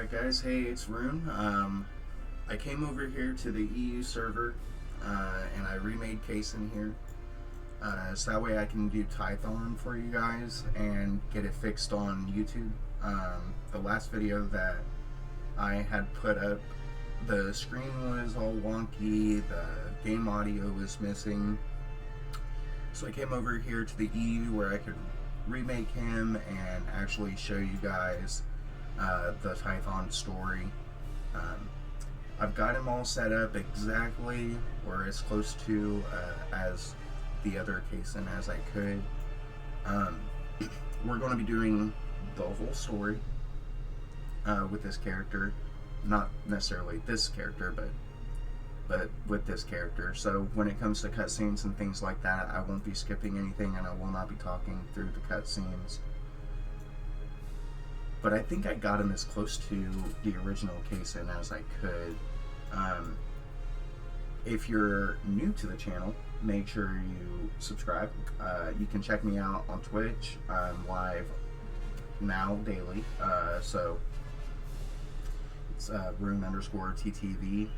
Alright guys, hey, it's Rune. I came over here to the EU server and I remade Kaysen here. So that way I can do Tython for you guys and get it fixed on YouTube. The last video that I had put up, the screen was all wonky, the game audio was missing. So I came over here to the EU where I could remake him and actually show you guys the Tython story. I've got him all set up exactly or as close to as the other Kaysen as I could. We're going to be doing the whole story with this character, not necessarily this character, but with this character. So when it comes to cutscenes and things like that, I won't be skipping anything and I will not be talking through the cutscenes. But I think I got him as close to the original Kaysen as I could. If you're new to the channel, make sure you subscribe. You can check me out on Twitch. I'm live now daily. So it's Rune_TTV.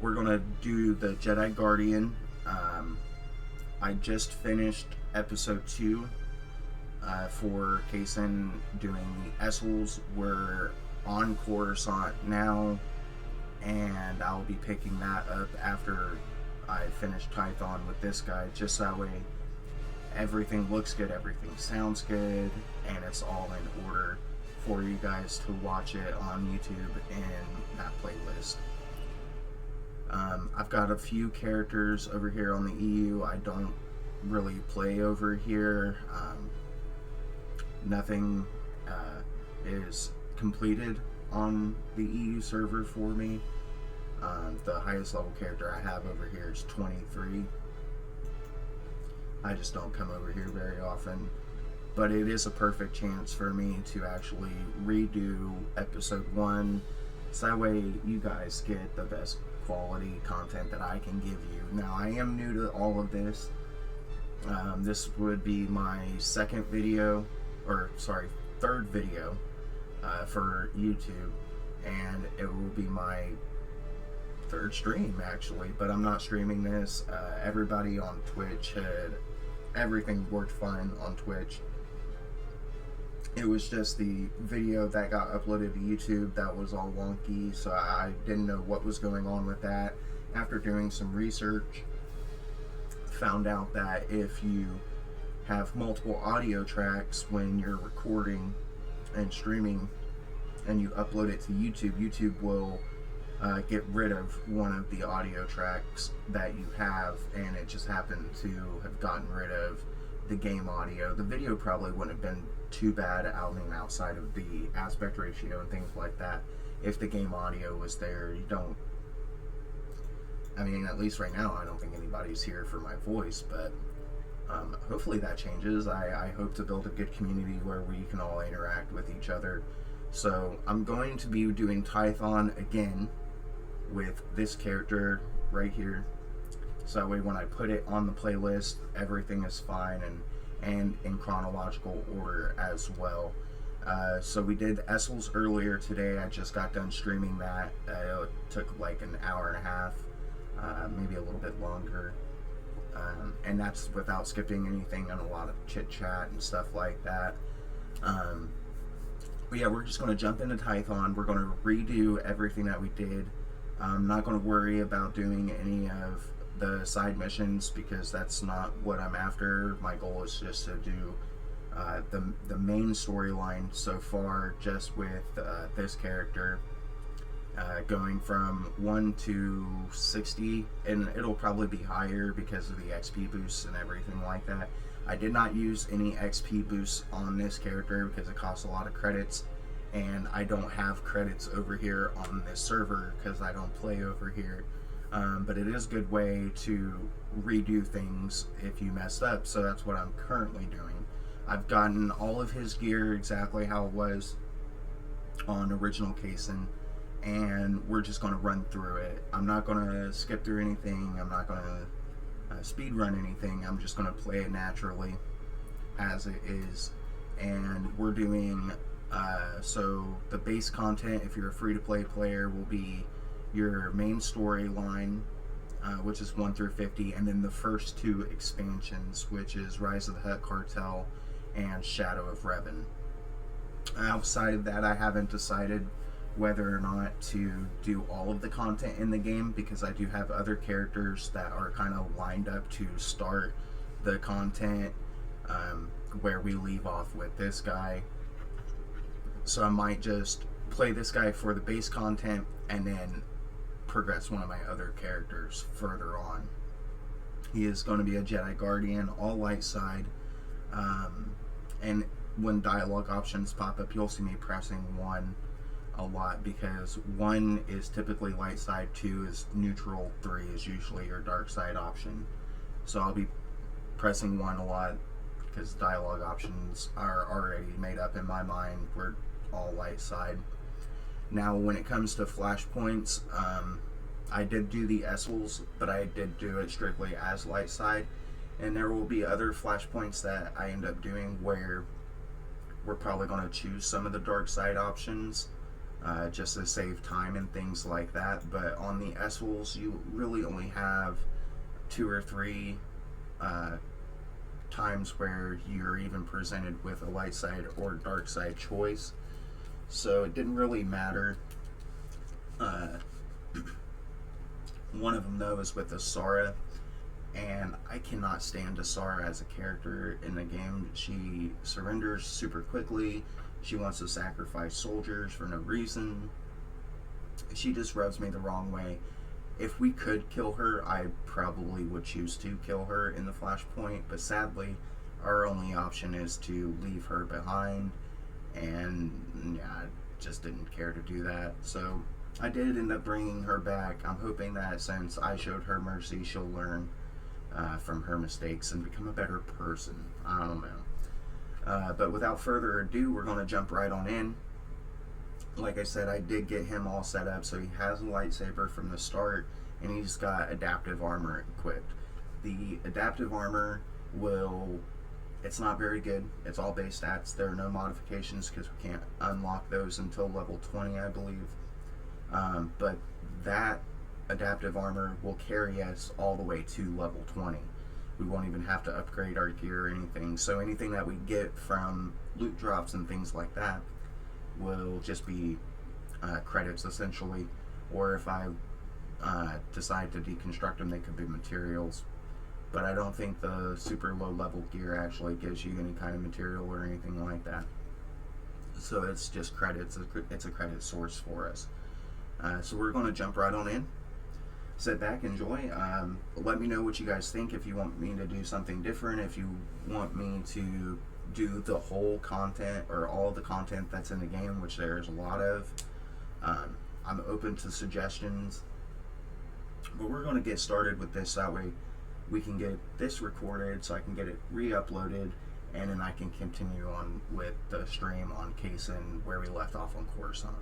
We're gonna do the Jedi Guardian. I just finished episode 2 for Kaysen doing the Essels. We're on Coruscant now, and I'll be picking that up after I finish Tython with this guy, just that way everything looks good, everything sounds good, and it's all in order for you guys to watch it on YouTube in that playlist. I've got a few characters over here on the EU I don't really play over here. Nothing is completed on the EU server for me. The highest level character I have over here is 23. I just don't come over here very often, but it is a perfect chance for me to actually redo episode 1, so that way you guys get the best quality content that I can give you. Now, I am new to all of this. This would be my third video for YouTube, and it will be my third stream actually, but I'm not streaming this. Everybody on Twitch everything worked fine on Twitch. It was just the video that got uploaded to YouTube that was all wonky, so I didn't know what was going on with that. After doing some research, found out that if you have multiple audio tracks when you're recording and streaming and you upload it to YouTube, YouTube will get rid of one of the audio tracks that you have, and it just happened to have gotten rid of the game audio. The video probably wouldn't have been too bad, outside of the aspect ratio and things like that, if the game audio was there. At least right now, I don't think anybody's here for my voice, but hopefully that changes. I hope to build a good community where we can all interact with each other. So I'm going to be doing Tython again with this character right here, so that way when I put it on the playlist, everything is fine and in chronological order as well. So we did Essels earlier today. I just got done streaming that. It took like an hour and a half, maybe a little bit longer, and that's without skipping anything and a lot of chit chat and stuff like that. But yeah, we're just going to jump into Tython. We're going to redo everything that we did. I'm not going to worry about doing any of the side missions because that's not what I'm after. My goal is just to do the main storyline so far, just with this character, going from 1 to 60, and it'll probably be higher because of the XP boosts and everything like that. I did not use any XP boosts on this character because it costs a lot of credits, and I don't have credits over here on this server because I don't play over here. But it is a good way to redo things if you messed up, so that's what I'm currently doing. I've gotten all of his gear exactly how it was on original Kaysen, and we're just going to run through it. I'm not going to skip through anything. I'm not going to speed run anything. I'm just going to play it naturally as it is, and we're doing So the base content, if you're a free-to-play player, will be your main storyline, which is 1 through 50, and then the first two expansions, which is Rise of the Hutt Cartel and Shadow of Revan. Outside of that, I haven't decided whether or not to do all of the content in the game, because I do have other characters that are kind of lined up to start the content where we leave off with this guy. So I might just play this guy for the base content and then progress one of my other characters further on. He is going to be a Jedi Guardian, all light side, and when dialogue options pop up, you'll see me pressing 1 a lot, because 1 is typically light side, 2 is neutral, 3 is usually your dark side option. So I'll be pressing 1 a lot because dialogue options are already made up in my mind. We're all light side. Now when it comes to flashpoints, I did do the SWTORs, but I did do it strictly as light side, and there will be other flashpoints that I end up doing where we're probably going to choose some of the dark side options just to save time and things like that. But on the SWTORs, you really only have 2 or 3 times where you're even presented with a light side or dark side choice, so it didn't really matter. One of them though is with Asara, and I cannot stand Asara as a character in the game. She surrenders super quickly. She wants to sacrifice soldiers for no reason. She just rubs me the wrong way. If we could kill her, I probably would choose to kill her in the flashpoint, but sadly our only option is to leave her behind, and yeah, I just didn't care to do that. So I did end up bringing her back. I'm hoping that since I showed her mercy, she'll learn from her mistakes and become a better person. I don't know. But without further ado, we're going to jump right on in. Like I said, I did get him all set up, so he has a lightsaber from the start, and he's got adaptive armor equipped. The adaptive armor it's not very good. It's all base stats. There are no modifications because we can't unlock those until level 20, I believe. But that adaptive armor will carry us all the way to level 20. We won't even have to upgrade our gear or anything. So anything that we get from loot drops and things like that will just be credits essentially, or if I decide to deconstruct them, they could be materials. But I don't think the super low level gear actually gives you any kind of material or anything like that. So it's just credits. It's a credit source for us. So we're going to jump right on in. Sit back, enjoy. Let me know what you guys think. If you want me to do something different, if you want me to do the whole content or all the content that's in the game, which there's a lot of, I'm open to suggestions. But we're going to get started with this, that way we can get this recorded so I can get it re-uploaded, and then I can continue on with the stream on Kaysen where we left off on Coruscant.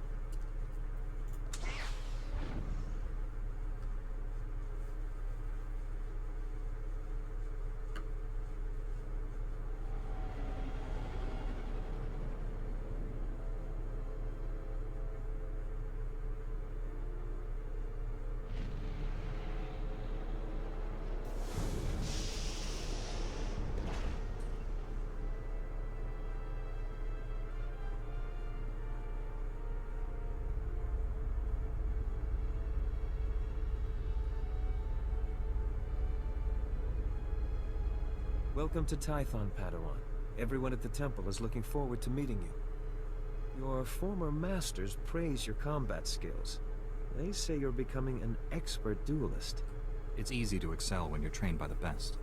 Welcome to Tython, Padawan. Everyone at the temple is looking forward to meeting you. Your former masters praise your combat skills. They say you're becoming an expert duelist. It's easy to excel when you're trained by the best.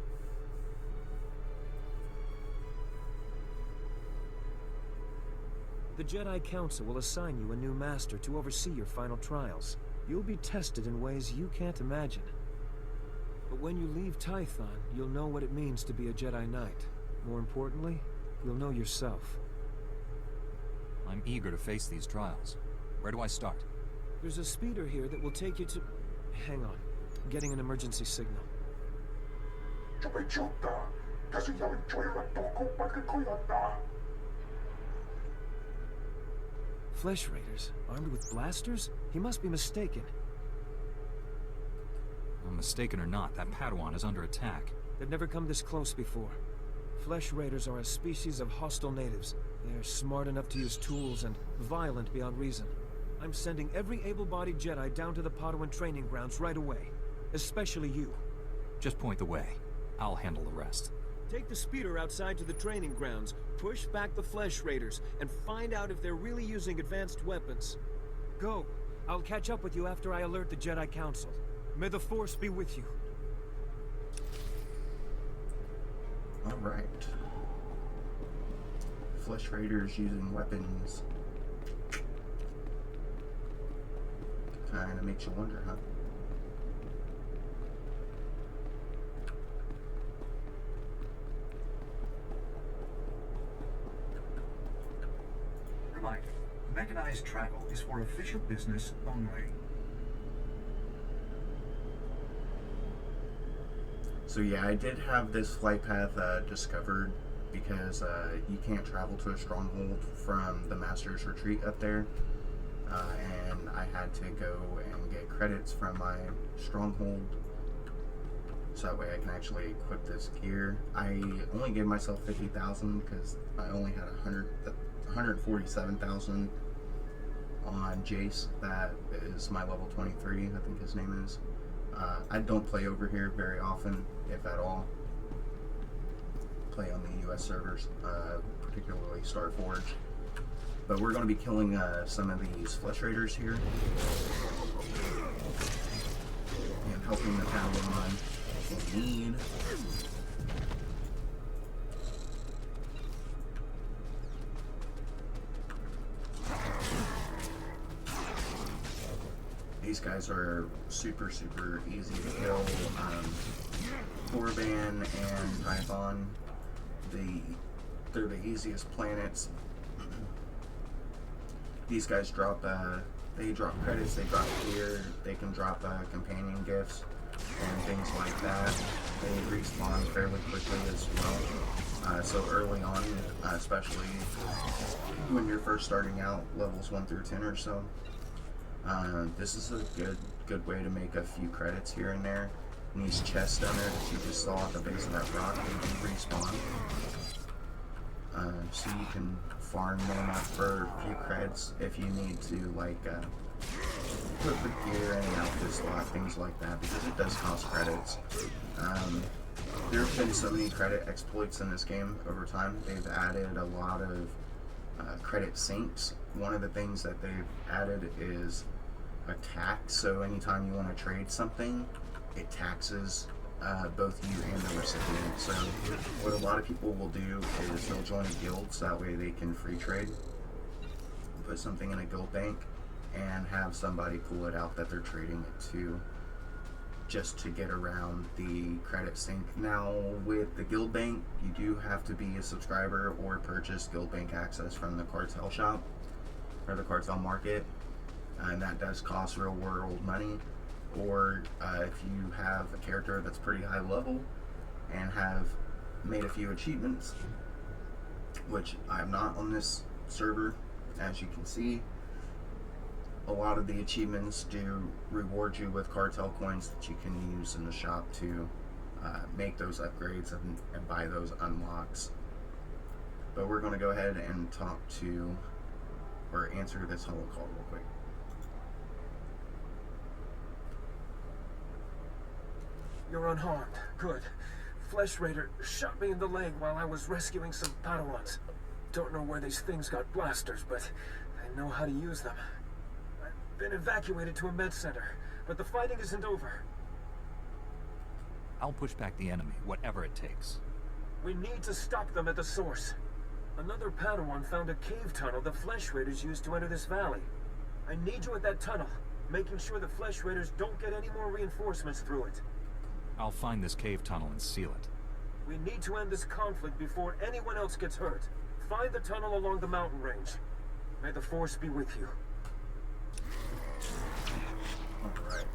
The Jedi Council will assign you a new master to oversee your final trials. You'll be tested in ways you can't imagine. But when you leave Tython, you'll know what it means to be a Jedi Knight. More importantly, you'll know yourself. I'm eager to face these trials. Where do I start? There's a speeder here that will take you to... Hang on. Getting an emergency signal. Flesh Raiders, armed with blasters? He must be mistaken. Well, mistaken or not, that Padawan is under attack. They've never come this close before. Flesh Raiders are a species of hostile natives. They're smart enough to use tools and violent beyond reason. I'm sending every able-bodied Jedi down to the Padawan training grounds right away. Especially you. Just point the way. I'll handle the rest. Take the speeder outside to the training grounds, push back the Flesh Raiders, and find out if they're really using advanced weapons. Go. I'll catch up with you after I alert the Jedi Council. May the Force be with you. Alright. Flesh Raiders using weapons. Kinda makes you wonder, huh? Reminder, mechanized travel is for official business only. So yeah, I did have this flight path discovered because you can't travel to a stronghold from the Master's Retreat up there. And I had to go and get credits from my stronghold so that way I can actually equip this gear. I only gave myself 50,000 because I only had 147,000 on Jace. That is my level 23, I think his name is. I don't play over here very often, if at all. Play on the US servers, particularly Starforge. But we're going to be killing some of these Flesh Raiders here. And helping the Padawan in need. These guys are super easy to kill. Korban and Tython, they're the easiest planets. These guys drop, they drop credits, they drop gear, they can drop companion gifts and things like that. They respawn fairly quickly as well. So early on, especially when you're first starting out, levels 1 through 10 or so, this is a good way to make a few credits here and there. And these chest down there that you just saw at the base of that rock, they do respawn. So you can farm them up for a few creds if you need to, like, put the gear in the outfit slot, things like that, because it does cost credits. There have been so many credit exploits in this game over time. They've added a lot of credit sinks. One of the things that they've added is a tax, so anytime you want to trade something, it taxes both you and the recipient. So what a lot of people will do is they'll join a guild so that way they can free trade, put something in a guild bank, and have somebody pull it out that they're trading it to, just to get around the credit sink. Now with the guild bank, you do have to be a subscriber or purchase guild bank access from the cartel shop or the cartel market, and that does cost real world money. Or if you have a character that's pretty high level and have made a few achievements, which I'm not on this server, as you can see, a lot of the achievements do reward you with cartel coins that you can use in the shop to make those upgrades and buy those unlocks. But we're going to go ahead and talk to, or answer this holo call real quick. You're unharmed. Good. Flesh Raider shot me in the leg while I was rescuing some Padawans. Don't know where these things got blasters, but I know how to use them. I've been evacuated to a med center, but the fighting isn't over. I'll push back the enemy, whatever it takes. We need to stop them at the source. Another Padawan found a cave tunnel the Flesh Raiders used to enter this valley. I need you at that tunnel, making sure the Flesh Raiders don't get any more reinforcements through it. I'll find this cave tunnel and seal it. We need to end this conflict before anyone else gets hurt. Find the tunnel along the mountain range. May the Force be with you. Alright.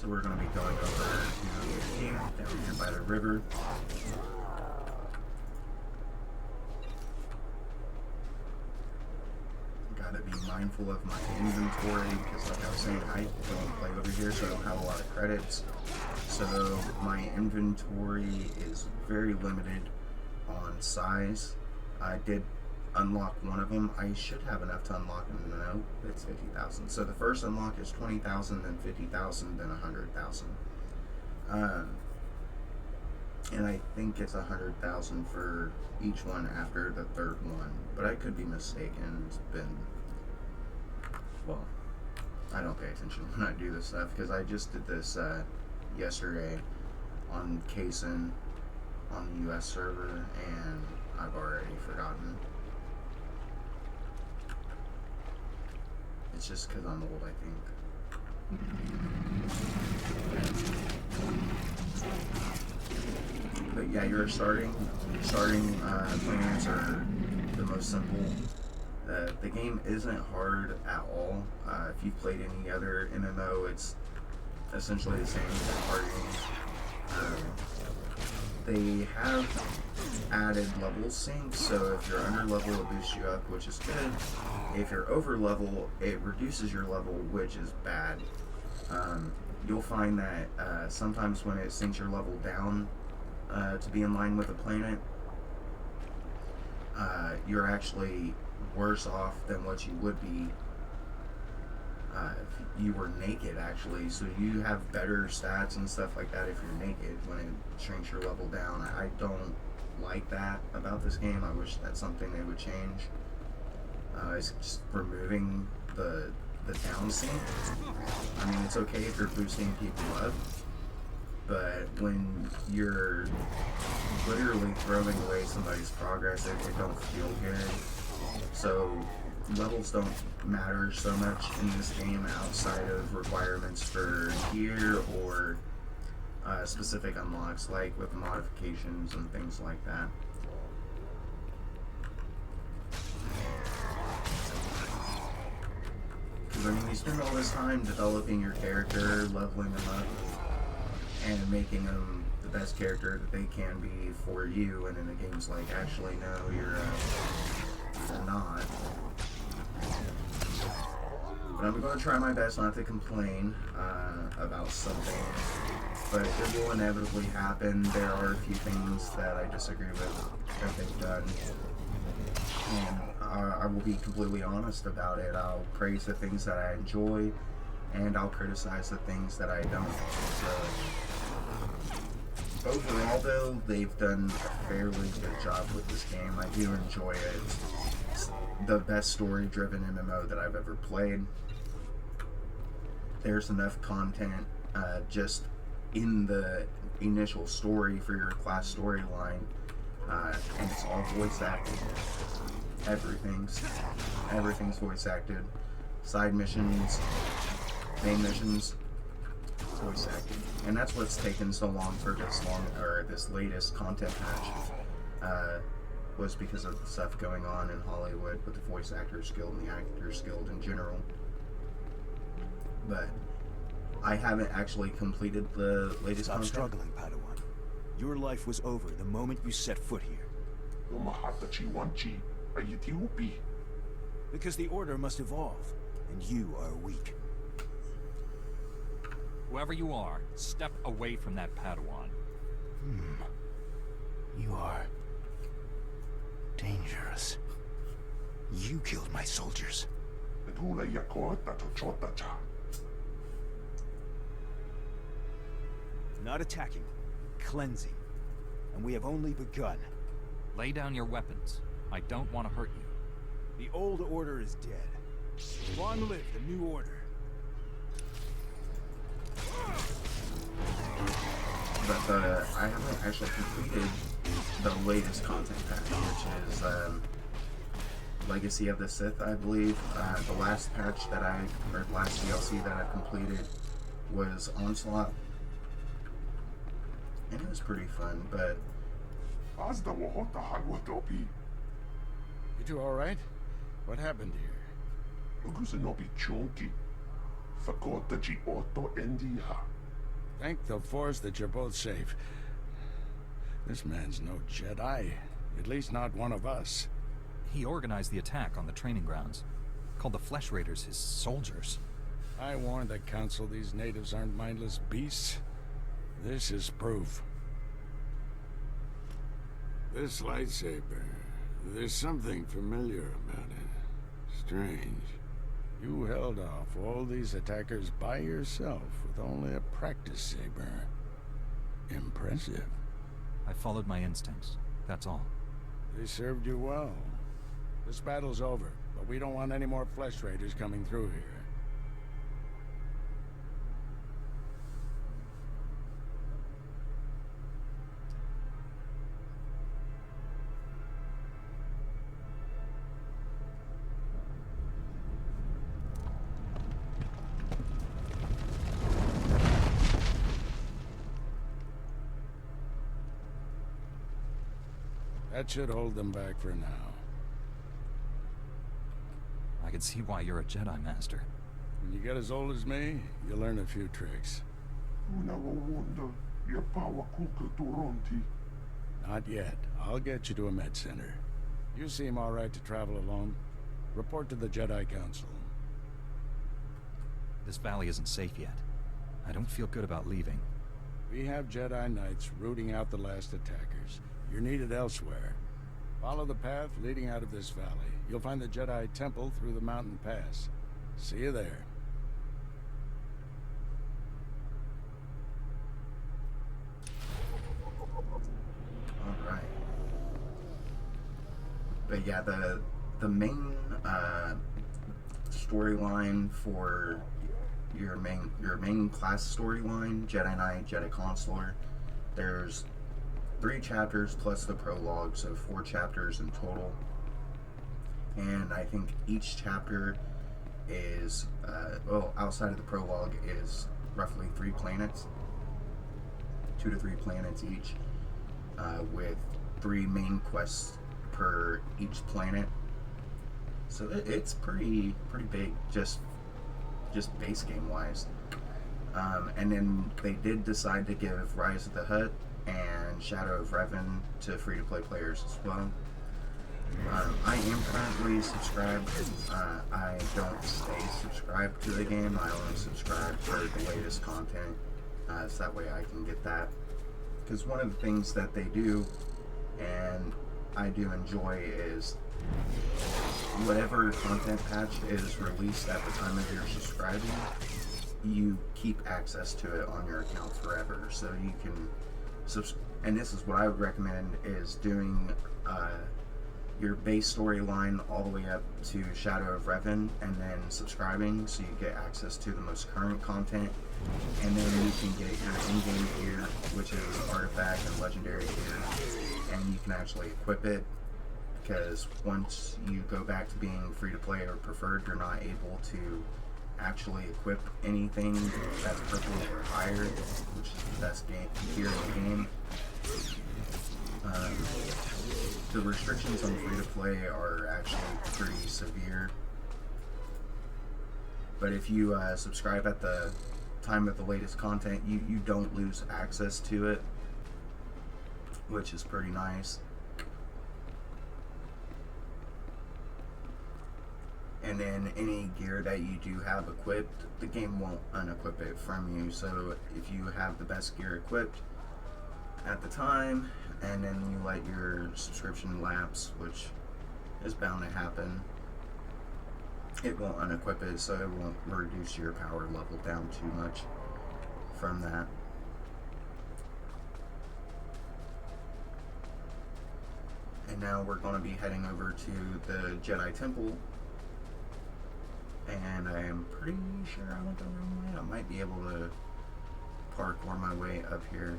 So we're going to be going over to the camp down here by the river. Gotta be mindful of my inventory because, like I was saying, I don't play over here, so I don't have a lot of credits. So my inventory is very limited on size. I did unlock one of them. I should have enough to unlock them. No, it's 50,000. So the first unlock is 20,000, then 50,000, then 100,000. And I think it's 100,000 for each one after the third one, but I could be mistaken. It's been, well, I don't pay attention when I do this stuff because I just did this yesterday on Kaysen on the US server, and I've already forgotten. It's just because I'm old, I think. But yeah, your starting plans are the most simple. The game isn't hard at all. If you've played any other MMO, it's essentially the same as hard games. They have added level sync, so if you're under level, it boosts you up, which is good. If you're over level, it reduces your level, which is bad. You'll find that sometimes when it syncs your level down to be in line with the planet, you're actually worse off than what you would be if you were naked, actually. So you have better stats and stuff like that if you're naked when it shrinks your level down. I don't like that about this game. I wish that's something they would change. It's just removing the down sync. I mean, it's okay if you're boosting people up, but when you're literally throwing away somebody's progress, it don't feel good. So levels don't matter so much in this game outside of requirements for gear or specific unlocks, like with modifications and things like that. Because I mean, you spend all this time developing your character, leveling them up, and making them the best character that they can be for you, and then the game's like, actually, no, you're not. But I'm going to try my best not to complain about something, but it will inevitably happen. There are a few things that I disagree with that they've done, and I will be completely honest about it. I'll praise the things that I enjoy, and I'll criticize the things that I don't. So overall, though, they've done a fairly good job with this game. I do enjoy it. It's the best story-driven MMO that I've ever played. There's enough content just in the initial story for your class storyline, and it's all voice acted. Everything's voice acted. Side missions, main missions, voice acted, and that's what's taken so long for this latest content patch. Was because of the stuff going on in Hollywood with the Voice Actors Guild and the Actors Guild in general. But I haven't actually completed the latest Stop content. struggling, Padawan. Your life was over the moment you set foot here. Because the Order must evolve, and you are weak. Whoever you are, step away from that Padawan. You are dangerous. You killed my soldiers. Not attacking, cleansing. And we have only begun. Lay down your weapons. I don't want to hurt you. The old order is dead. Long live the new order. But I haven't actually completed the latest content pack, which is Legacy of the Sith, I believe. The last patch that or last DLC that I completed was Onslaught. And it was pretty fun, but... You two alright? What happened here? Thank the Force that you're both safe. This man's no Jedi. At least not one of us. He organized the attack on the training grounds. Called the Flesh Raiders his soldiers. I warned the Council these natives aren't mindless beasts. This is proof. This lightsaber, there's something familiar about it. Strange. You held off all these attackers by yourself with only a practice saber. Impressive. I followed my instincts, that's all. They served you well. This battle's over, but we don't want any more Flesh Raiders coming through here. That should hold them back for now. I can see why you're a Jedi Master. When you get as old as me, you'll learn a few tricks. Not yet. I'll get you to a med center. You seem all right to travel alone. Report to the Jedi Council. This valley isn't safe yet. I don't feel good about leaving. We have Jedi Knights rooting out the last attackers. You're needed elsewhere. Follow the path leading out of this valley. You'll find the Jedi Temple through the mountain pass. See you there. Alright. But yeah, the main storyline for your main class storyline, Jedi Knight, Jedi Consular, there's 3 chapters plus the prologue, so 4 chapters in total. And I think each chapter is, well, outside of the prologue, is roughly 3 planets. 2 to 3 planets each, with 3 main quests per each planet. So it's pretty big, just base game wise. And then they did decide to give Rise of the Hutt and Shadow of Revan to free-to-play players as well. I am currently subscribed. I don't stay subscribed to the game. I only subscribe for the latest content, so that way I can get that. Because one of the things that they do, and I do enjoy, is whatever content patch is released at the time of your subscribing, you keep access to it on your account forever. So you can and this is what I would recommend, is doing your base storyline all the way up to Shadow of Revan, and then subscribing so you get access to the most current content, and then you can get your in-game gear, which is artifact and legendary gear, and you can actually equip it, because once you go back to being free-to-play or preferred, you're not able to actually equip anything that's purple or higher, which is the best gear in the game. The restrictions on free-to-play are actually pretty severe, but if you subscribe at the time of the latest content, you don't lose access to it, which is pretty nice. And then any gear that you do have equipped, the game won't unequip it from you. So if you have the best gear equipped at the time, and then you let your subscription lapse, which is bound to happen, it won't unequip it, so it won't reduce your power level down too much from that. And now we're going to be heading over to the Jedi Temple. And I am pretty sure I went the wrong way. I might be able to parkour my way up here.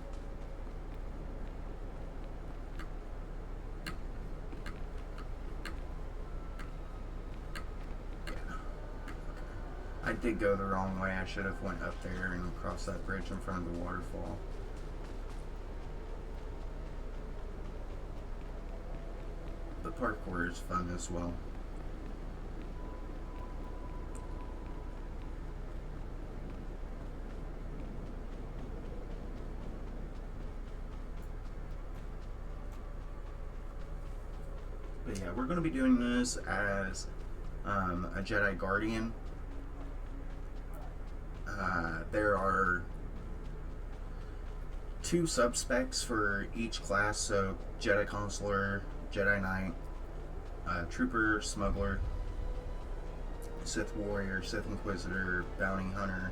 Yeah. I did go the wrong way. I should have went up there and crossed that bridge in front of the waterfall. The parkour is fun as well. But yeah, we're going to be doing this as a Jedi Guardian. There are 2 subspecs for each class, so Jedi Consular, Jedi Knight, Trooper, Smuggler, Sith Warrior, Sith Inquisitor, Bounty Hunter,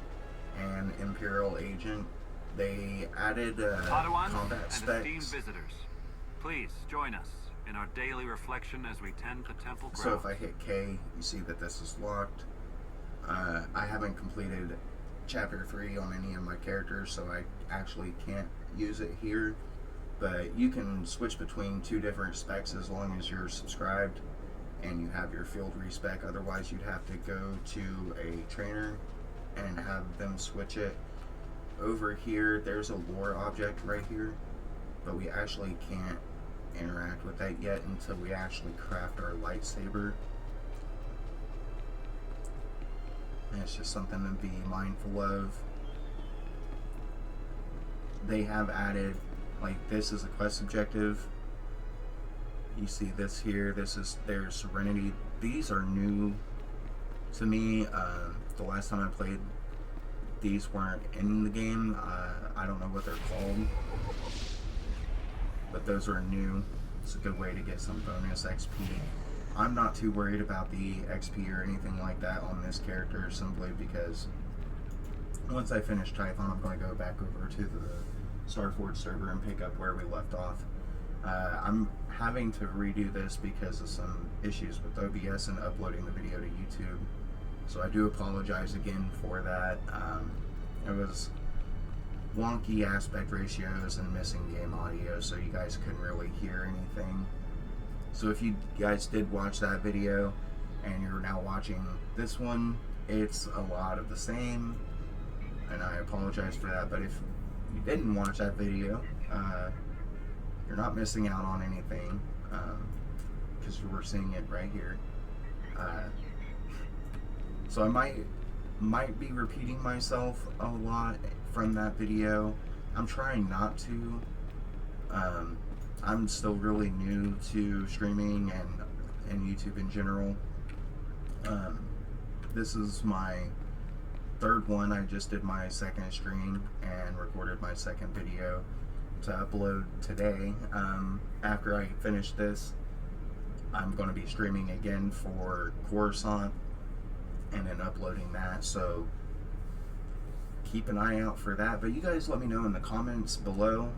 and Imperial Agent. They added Padawan combat and specs. esteemed visitors, please join us in our daily reflection as we tend the temple grounds. So if I hit K, you see that this is locked. I haven't completed Chapter 3 on any of my characters, so I actually can't use it here. But you can switch between 2 different specs as long as you're subscribed and you have your field respec. Otherwise, you'd have to go to a trainer and have them switch it. Over here, there's a lore object right here, but we actually can't interact with that yet until we actually craft our lightsaber. And it's just something to be mindful of. They have added, like, this is a quest objective. You see this here, this is their Serenity. These are new to me. The last time I played, these weren't in the game. I don't know what they're called, but those are new. It's a good way to get some bonus XP. I'm not too worried about the XP or anything like that on this character, simply because once I finish Tython, I'm going to go back over to the Starforge server and pick up where we left off. I'm having to redo this because of some issues with OBS and uploading the video to YouTube. So I do apologize again for that. It was wonky aspect ratios and missing game audio, so you guys couldn't really hear anything. So if you guys did watch that video and you're now watching this one, it's a lot of the same, and I apologize for that. But if you didn't watch that video, you're not missing out on anything, because you were seeing it right here. So I might be repeating myself a lot from that video. I'm trying not to. I'm still really new to streaming and YouTube in general. This is my 3rd one. I just did my 2nd stream and recorded my 2nd video to upload today. After I finish this, I'm going to be streaming again for Coruscant and then uploading that, so keep an eye out for that. But you guys let me know in the comments below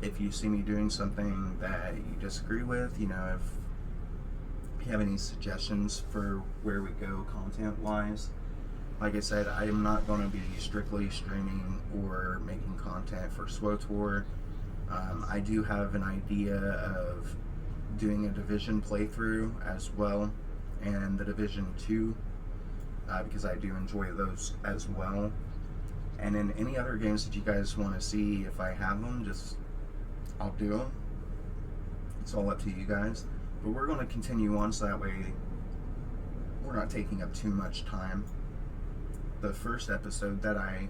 if you see me doing something that you disagree with. You know, if you have any suggestions for where we go content wise. Like I said, I am not going to be strictly streaming or making content for SWTOR. I do have an idea of doing a Division playthrough as well, and the Division 2, because I do enjoy those as well. And then any other games that you guys want to see, if I have them, just I'll do them. It's all up to you guys. But we're going to continue on, so that way we're not taking up too much time. The first episode that I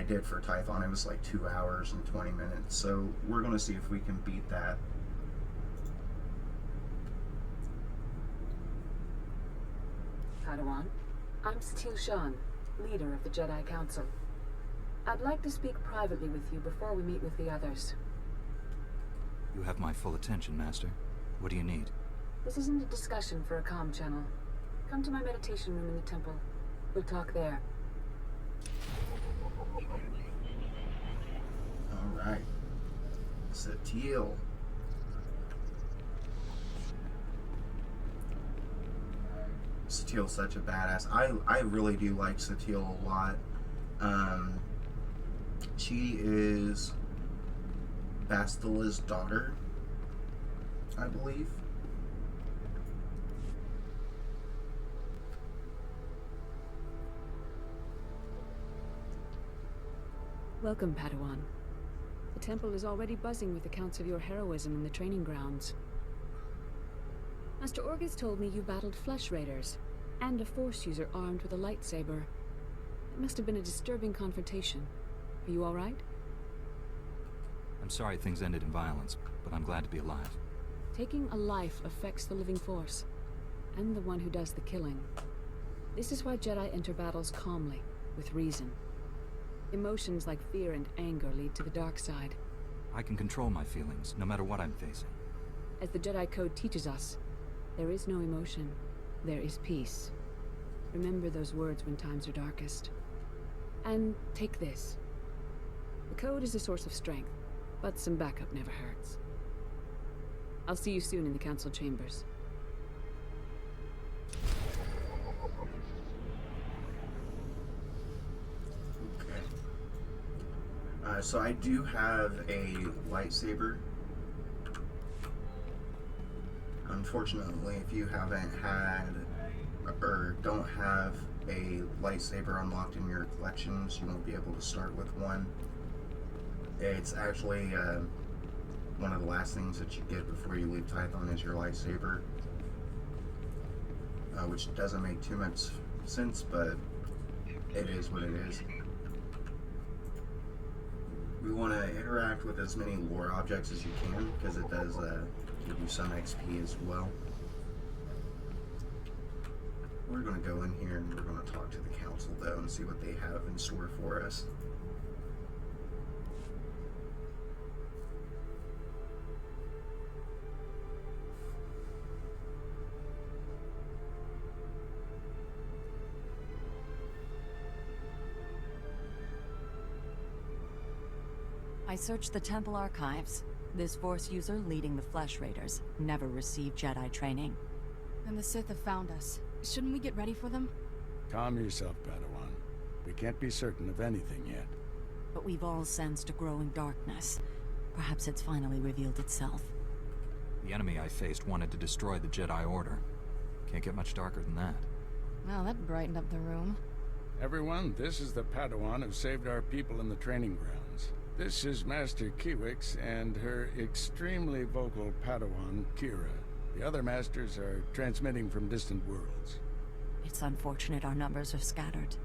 did for Tython, it was like 2 hours and 20 minutes. So we're going to see if we can beat that. Padawan, I'm Satil Shan, leader of the Jedi Council. I'd like to speak privately with you before we meet with the others. You have my full attention, Master. What do you need? This isn't a discussion for a comm channel. Come to my meditation room in the temple. We'll talk there. Alright. Satil. Satil's such a badass. I really do like Satil a lot. She is Bastila's daughter, I believe. Welcome, Padawan. The temple is already buzzing with accounts of your heroism in the training grounds. Master Orguz told me you battled flesh raiders, and a Force user armed with a lightsaber. It must have been a disturbing confrontation. Are you all right? I'm sorry things ended in violence, but I'm glad to be alive. Taking a life affects the living force, and the one who does the killing. This is why Jedi enter battles calmly, with reason. Emotions like fear and anger lead to the dark side. I can control my feelings, no matter what I'm facing. As the Jedi Code teaches us, there is no emotion, there is peace. Remember those words when times are darkest. And take this. The Code is a source of strength, but some backup never hurts. I'll see you soon in the Council chambers. Okay. So I do have a lightsaber. Unfortunately, if you haven't had or don't have a lightsaber unlocked in your collections, you won't be able to start with one. It's actually one of the last things that you get before you leave Tython is your lightsaber, which doesn't make too much sense, but it is what it is. We want to interact with as many lore objects as you can, because it does give you some XP as well. We're going to go in here and we're going to talk to the council though and see what they have in store for us. I searched the temple archives. This Force user leading the Flesh Raiders never received Jedi training. And the Sith have found us. Shouldn't we get ready for them? Calm yourself, Padawan. We can't be certain of anything yet. But we've all sensed a growing darkness. Perhaps it's finally revealed itself. The enemy I faced wanted to destroy the Jedi Order. Can't get much darker than that. Well, that brightened up the room. Everyone, this is the Padawan who saved our people in the training grounds. This is Master Kiwix and her extremely vocal Padawan, Kira. The other masters are transmitting from distant worlds. It's unfortunate our numbers are scattered.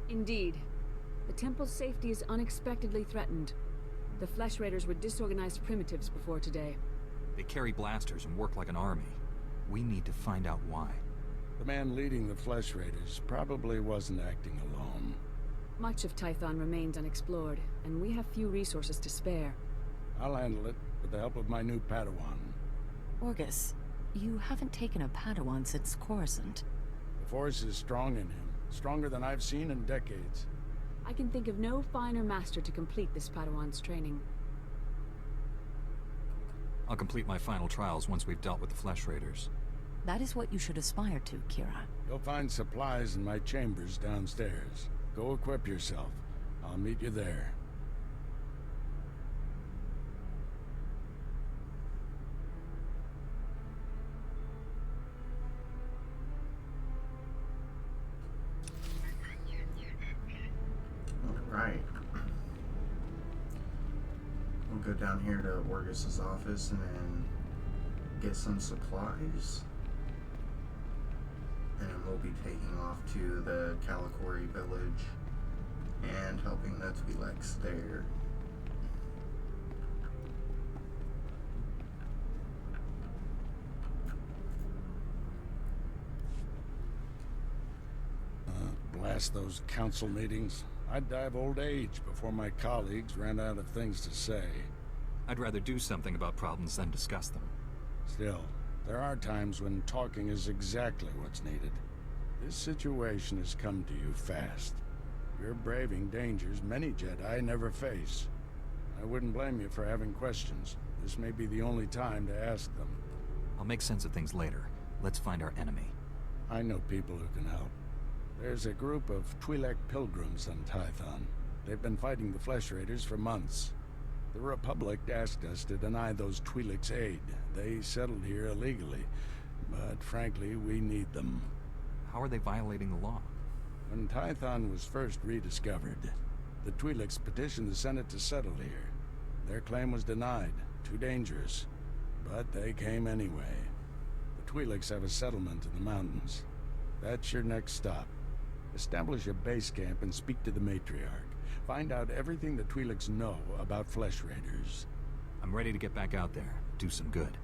Indeed. The temple's safety is unexpectedly threatened. The Flesh Raiders were disorganized primitives before today. They carry blasters and work like an army. We need to find out why. The man leading the Flesh Raiders probably wasn't acting alone. Much of Tython remains unexplored, and we have few resources to spare. I'll handle it with the help of my new Padawan. Orgus, you haven't taken a Padawan since Coruscant. The Force is strong in him. Stronger than I've seen in decades. I can think of no finer master to complete this Padawan's training. I'll complete my final trials once we've dealt with the Flesh Raiders. That is what you should aspire to, Kira. You'll find supplies in my chambers downstairs. Go equip yourself. I'll meet you there. Alright. We'll go down here to Orgus's office and then get some supplies. And we'll be taking off to the Calicori village and helping the Twi'leks there. Blast those council meetings. I'd die of old age before my colleagues ran out of things to say. I'd rather do something about problems than discuss them. Still, there are times when talking is exactly what's needed. This situation has come to you fast. You're braving dangers many Jedi never face. I wouldn't blame you for having questions. This may be the only time to ask them. I'll make sense of things later. Let's find our enemy. I know people who can help. There's a group of Twi'lek pilgrims on Tython. They've been fighting the Flesh Raiders for months. The Republic asked us to deny those Twi'leks aid. They settled here illegally, but frankly, we need them. How are they violating the law? When Tython was first rediscovered, the Twi'leks petitioned the Senate to settle here. Their claim was denied, too dangerous. But they came anyway. The Twi'leks have a settlement in the mountains. That's your next stop. Establish a base camp and speak to the matriarch. Find out everything the Twi'leks know about Flesh Raiders. I'm ready to get back out there, do some good.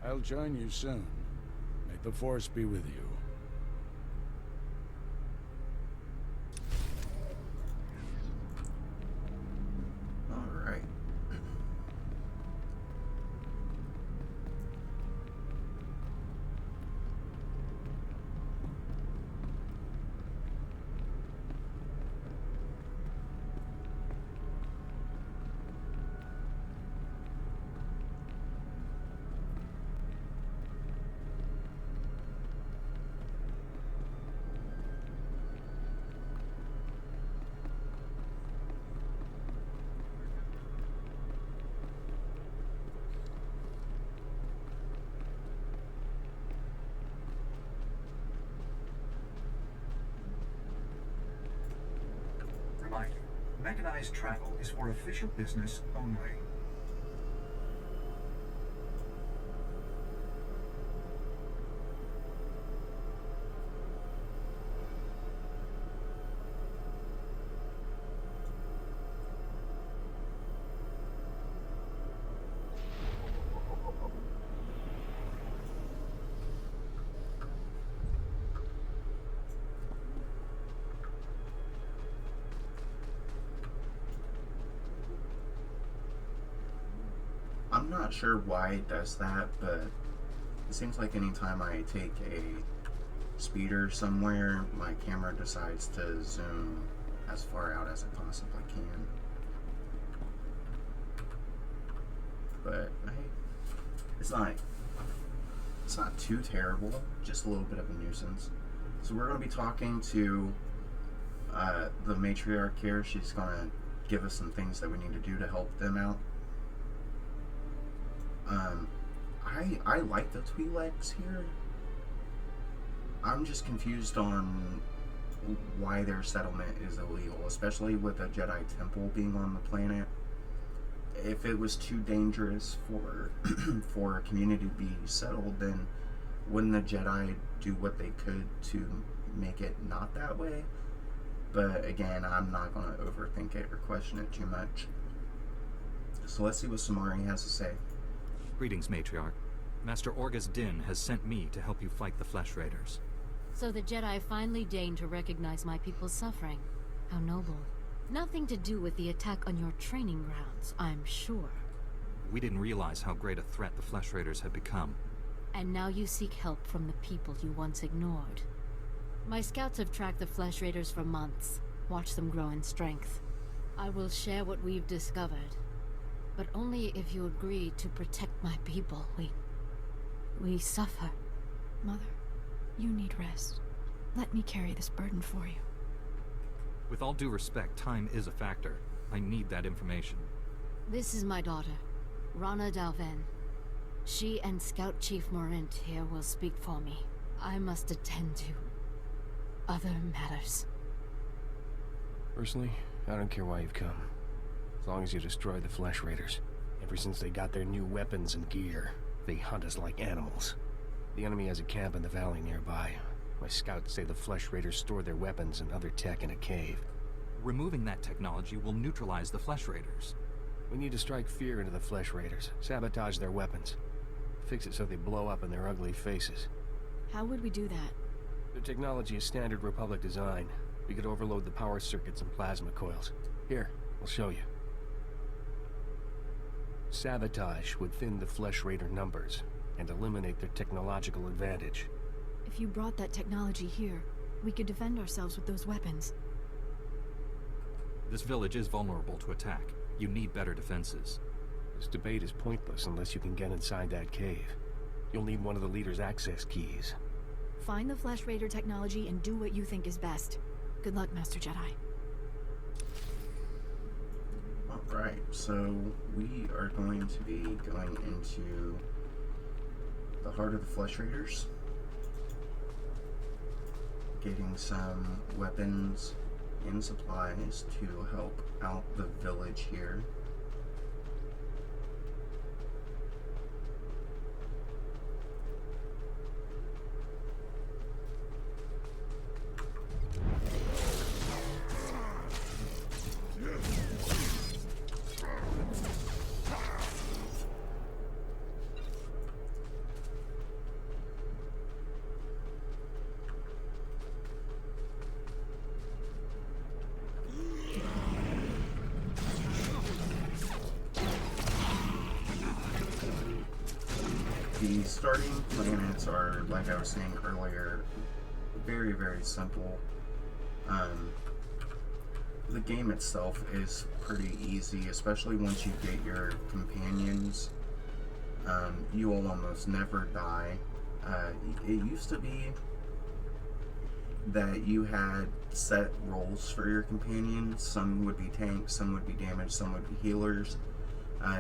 I'll join you soon. May the Force be with you. Alright. Reminder, mechanized travel is for official business only. I'm not sure why it does that, but it seems like anytime I take a speeder somewhere, my camera decides to zoom as far out as it possibly can. But hey, it's not too terrible, just a little bit of a nuisance. So we're going to be talking to the matriarch here. She's going to give us some things that we need to do to help them out. I like the Twi'leks here. I'm just confused on why their settlement is illegal, especially with a Jedi temple being on the planet. If it was too dangerous for for a community to be settled, then wouldn't the Jedi do what they could to make it not that way? But again, I'm not going to overthink it or question it too much. So let's see what Samari has to say. Greetings, Matriarch. Master Orgus Din has sent me to help you fight the Flesh Raiders. So the Jedi finally deigned to recognize my people's suffering. How noble. Nothing to do with the attack on your training grounds, I'm sure. We didn't realize how great a threat the Flesh Raiders had become. And now you seek help from the people you once ignored. My scouts have tracked the Flesh Raiders for months, watched them grow in strength. I will share what we've discovered. But only if you agree to protect my people. We suffer. Mother, you need rest. Let me carry this burden for you. With all due respect, time is a factor. I need that information. This is my daughter, Rana Dalven. She and Scout Chief Morint here will speak for me. I must attend to other matters. Personally, I don't care why you've come. As long as you destroy the Flesh Raiders. Ever since they got their new weapons and gear, they hunt us like animals. The enemy has a camp in the valley nearby. My scouts say the Flesh Raiders store their weapons and other tech in a cave. Removing that technology will neutralize the Flesh Raiders. We need to strike fear into the Flesh Raiders, sabotage their weapons. Fix it so they blow up in their ugly faces. How would we do that? Their technology is standard Republic design. We could overload the power circuits and plasma coils. Here, I'll show you. Sabotage would thin the Flesh Raider numbers and eliminate their technological advantage. If you brought that technology here, we could defend ourselves with those weapons. This village is vulnerable to attack. You need better defenses. This debate is pointless unless you can get inside that cave. You'll need one of the leader's access keys. Find the Flesh Raider technology and do what you think is best. Good luck, Master Jedi. Alright, so we are going to be going into the heart of the Flesh Raiders, getting some weapons and supplies to help out the village here. starting planets are, like I was saying earlier, very, very simple. The game itself is pretty easy, especially once you get your companions. You will almost never die. It used to be that you had set roles for your companions. Some would be tanks, some would be damage, some would be healers.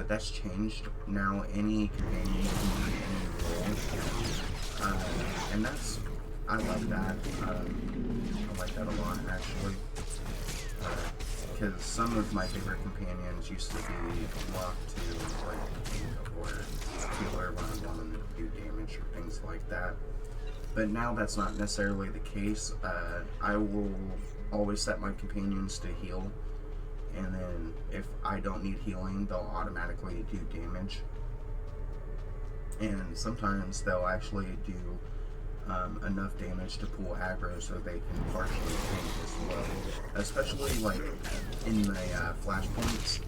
That's changed. Now any companion can be any role. And that's, I love that. I like that a lot, actually. Because some of my favorite companions used to be locked to, like, or healer when I wanted to do damage or things like that. But now that's not necessarily the case. I will always set my companions to heal, and then if I don't need healing, they'll automatically do damage. And sometimes they'll actually do enough damage to pull aggro so they can partially tank as well. Especially like in the flashpoints,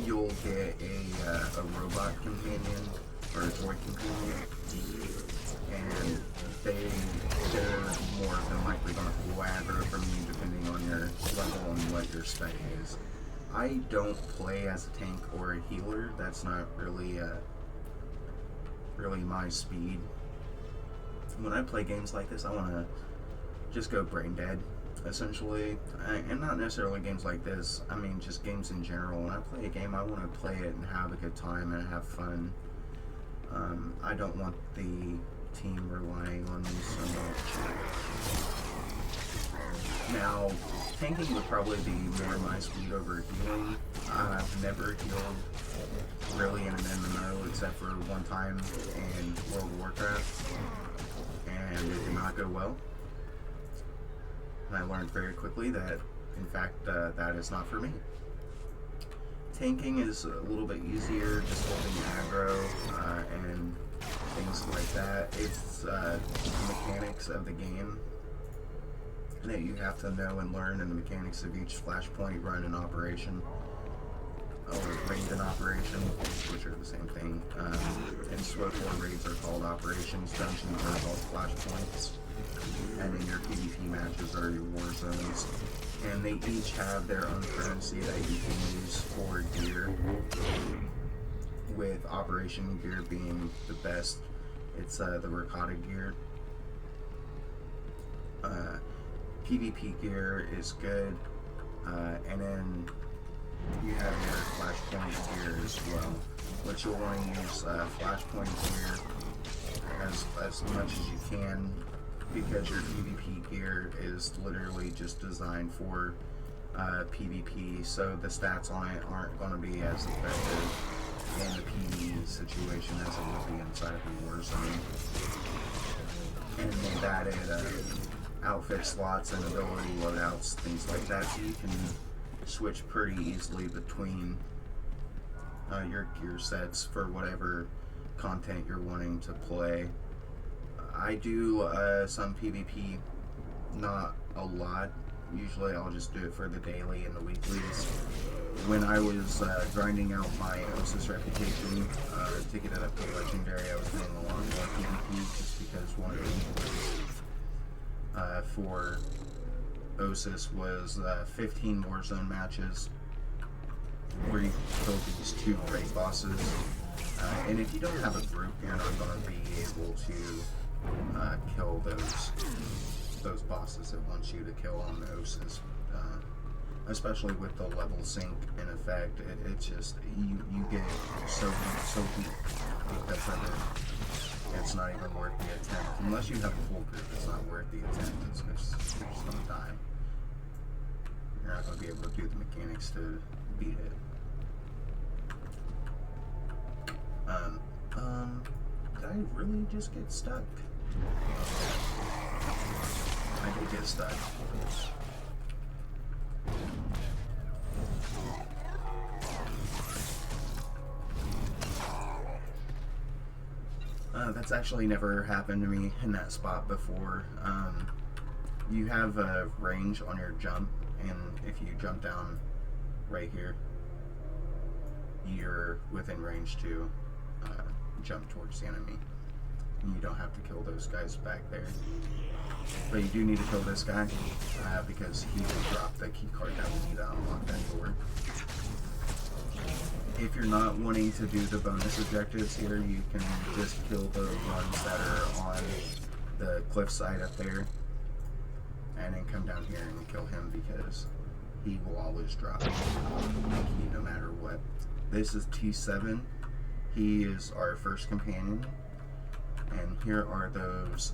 you'll get a robot companion or a droid companion, and they're more than likely going to pull aggro from you depending on your level and what your spec is. I don't play as a tank or a healer. That's not really my speed. When I play games like this, I want to just go brain dead, essentially. And not necessarily games like this, I mean just games in general. When I play a game, I want to play it and have a good time and have fun. I don't want the team relying on me so much. Now, tanking would probably be more my speed over healing. I've never healed really in an MMO except for one time in World of Warcraft, and it did not go well. And I learned very quickly that, in fact, that is not for me. Tanking is a little bit easier, just holding aggro and things like that. It's the mechanics of the game that you have to know and learn, and the mechanics of each flashpoint, run, and operation, or raid and operation, which are the same thing. And SWTOR raids are called operations, dungeons are called flashpoints, and then your PvP matches are your war zones. And they each have their own currency that you can use for gear, with operation gear being the best. It's the Ricotta gear. PvP gear is good, and then you have your flashpoint gear as well, which you'll want to use flashpoint gear as much as you can, because your PvP gear is literally just designed for PvP, so the stats on it aren't going to be as effective in the PvE situation as it would be inside of the war zone. And they've added outfit slots and ability loadouts, things like that, so you can switch pretty easily between your gear sets for whatever content you're wanting to play. I do some PvP, not a lot. Usually I'll just do it for the daily and the weeklies. When I was grinding out my OSIS reputation to get it up to legendary, I was doing a lot more PvP, just because one of the for OSIS was 15 Warzone matches where you kill these 2 raid bosses. And if you don't have a group, you're not going to be able to kill those bosses it wants you to kill on the OSIS. Especially with the level sync in effect, it's just, you get so weak because of it. It's not even worth the attempt. Unless you have a full group, it's not worth the attempt. You're just going to die. You're not going to be able to do the mechanics to beat it. Did I really just get stuck? I did get stuck. That's actually never happened to me in that spot before. You have a range on your jump, and if you jump down right here, you're within range too. jump towards the enemy. And you don't have to kill those guys back there. But you do need to kill this guy, because he will drop the key card that we need to unlock that door. If you're not wanting to do the bonus objectives here, you can just kill the ones that are on the cliffside up there, and then come down here and kill him, because he will always drop the key no matter what. This is T7. He is our first companion, and here are those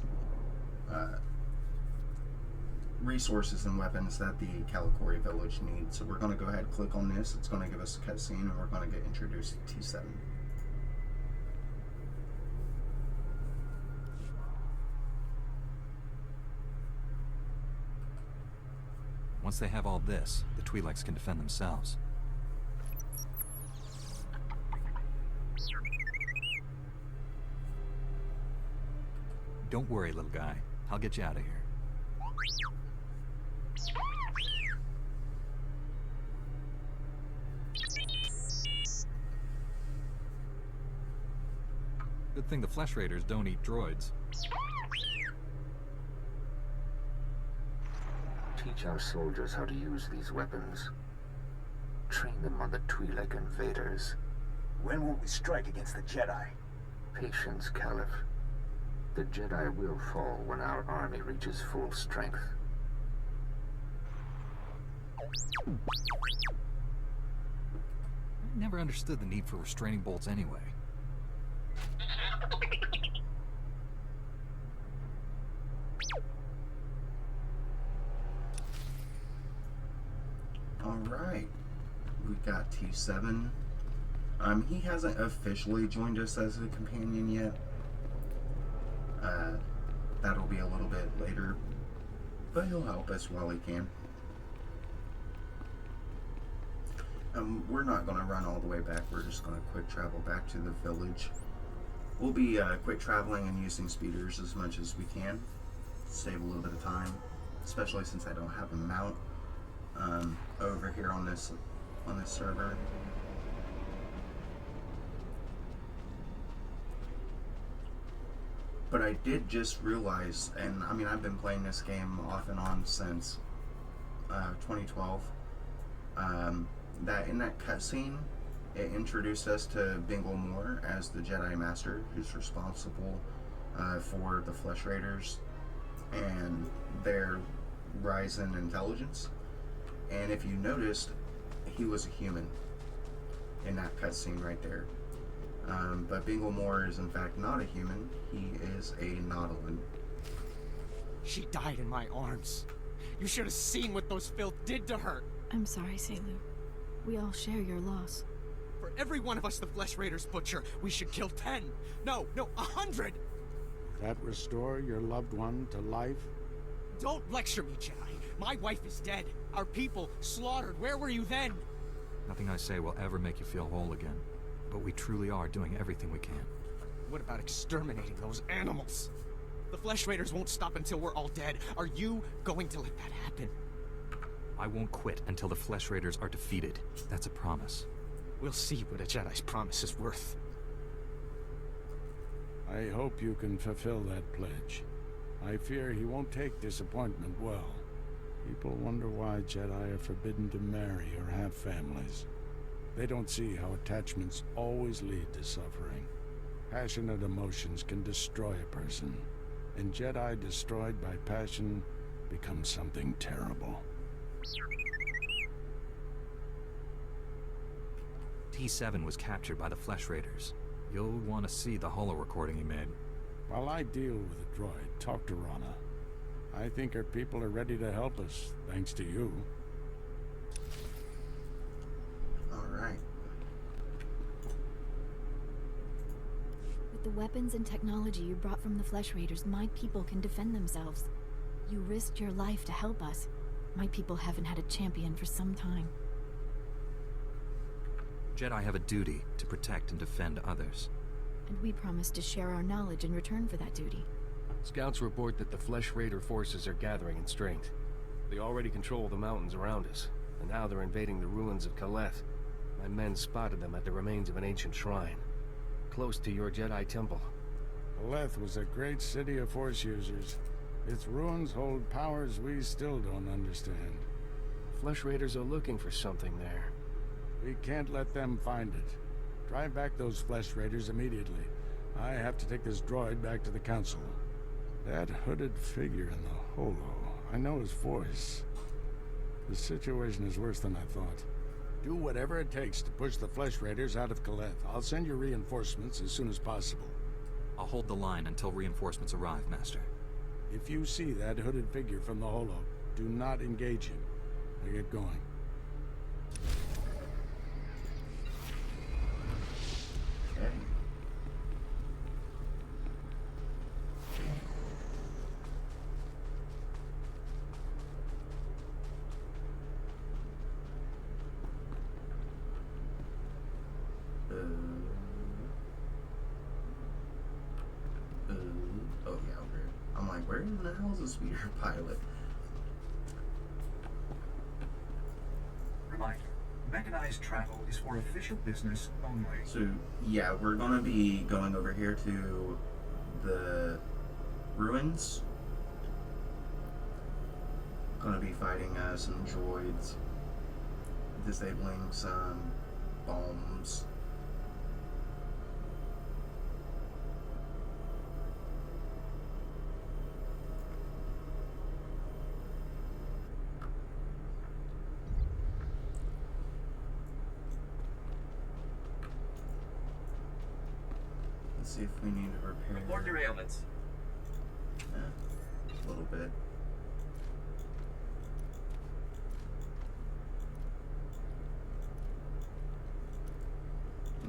resources and weapons that the Calicori village needs. So we're going to go ahead and click on this. It's going to give us a cutscene, and we're going to get introduced to T7. Once they have all this, the Twi'leks can defend themselves. Don't worry, little guy. I'll get you out of here. Good thing the Flesh Raiders don't eat droids. Teach our soldiers how to use these weapons. Train them on the Twi'lek invaders. When will we strike against the Jedi? Patience, Caliph. The Jedi will fall when our army reaches full strength. I never understood the need for restraining bolts anyway. Alright, we got T7. He hasn't officially joined us as a companion yet. That'll be a little bit later, but he'll help us while he can. We're not going to run all the way back. We're just going to quick travel back to the village. We'll be quick traveling and using speeders as much as we can. Save a little bit of time, especially since I don't have a mount over here on this server. But I did just realize, and I mean, I've been playing this game off and on since 2012, that in that cutscene, it introduced us to Bingle Moore as the Jedi Master, who's responsible for the Flesh Raiders and their rise in intelligence. And if you noticed, he was a human in that cutscene right there. But Bingle Moore is in fact not a human. He is a Nautolan. She died in my arms. You should have seen what those filth did to her. I'm sorry, Selu. We all share your loss. For every one of us the Flesh Raiders butcher, we should kill 10. No, 100! That restore your loved one to life? Don't lecture me, Jedi. My wife is dead. Our people slaughtered. Where were you then? Nothing I say will ever make you feel whole again. But we truly are doing everything we can. What about exterminating those animals? The Flesh Raiders won't stop until we're all dead. Are you going to let that happen? I won't quit until the Flesh Raiders are defeated. That's a promise. We'll see what a Jedi's promise is worth. I hope you can fulfill that pledge. I fear he won't take disappointment well. People wonder why Jedi are forbidden to marry or have families. They don't see how attachments always lead to suffering. Passionate emotions can destroy a person, and Jedi destroyed by passion become something terrible. T7 was captured by the Flesh Raiders. You'll want to see the holo recording he made. While I deal with the droid, talk to Rana. I think her people are ready to help us, thanks to you. Alright. With the weapons and technology you brought from the Flesh Raiders, my people can defend themselves. You risked your life to help us. My people haven't had a champion for some time. Jedi have a duty to protect and defend others. And we promised to share our knowledge in return for that duty. Scouts report that the Flesh Raider forces are gathering in strength. They already control the mountains around us, and now they're invading the ruins of Kaleth. My men spotted them at the remains of an ancient shrine. close to your Jedi temple. Leth was a great city of Force users. Its ruins hold powers we still don't understand. Flesh Raiders are looking for something there. We can't let them find it. Drive back those Flesh Raiders immediately. I have to take this droid back to the Council. That hooded figure in the holo, I know his voice. The situation is worse than I thought. Do whatever it takes to push the Flesh Raiders out of Kaleth. I'll send you reinforcements as soon as possible. I'll hold the line until reinforcements arrive, Master. If you see that hooded figure from the holo, do not engage him. Now get going. Okay. Oh yeah, okay. I'm like, where in the hell is the speeder pilot? Reminder, mechanized travel is for official business only. So yeah, we're gonna be going over here to the ruins. Gonna be fighting some droids, disabling some bombs. Let's see if we need to repair. Report your ailments. A little bit.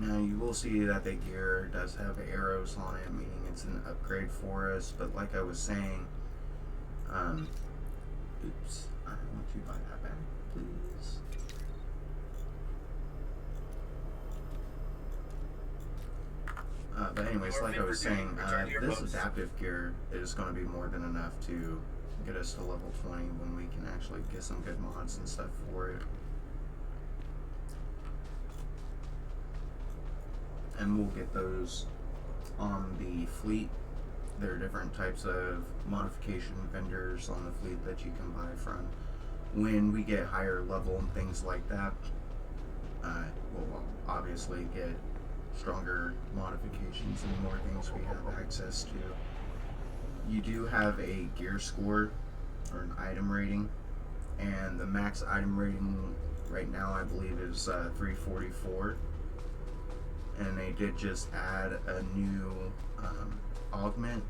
Now you will see that the gear does have arrows on it, meaning it's an upgrade for us. But like I was saying, oops, I want you to buy that back, please. But anyways, like I was saying, this adaptive gear is going to be more than enough to get us to level 20 when we can actually get some good mods and stuff for it. And we'll get those on the fleet. There are different types of modification vendors on the fleet that you can buy from. When we get higher level and things like that, we'll obviously get stronger modifications and more things we have access to. You do have a gear score or an item rating, and the max item rating right now I believe is 344. And they did just add a new augment,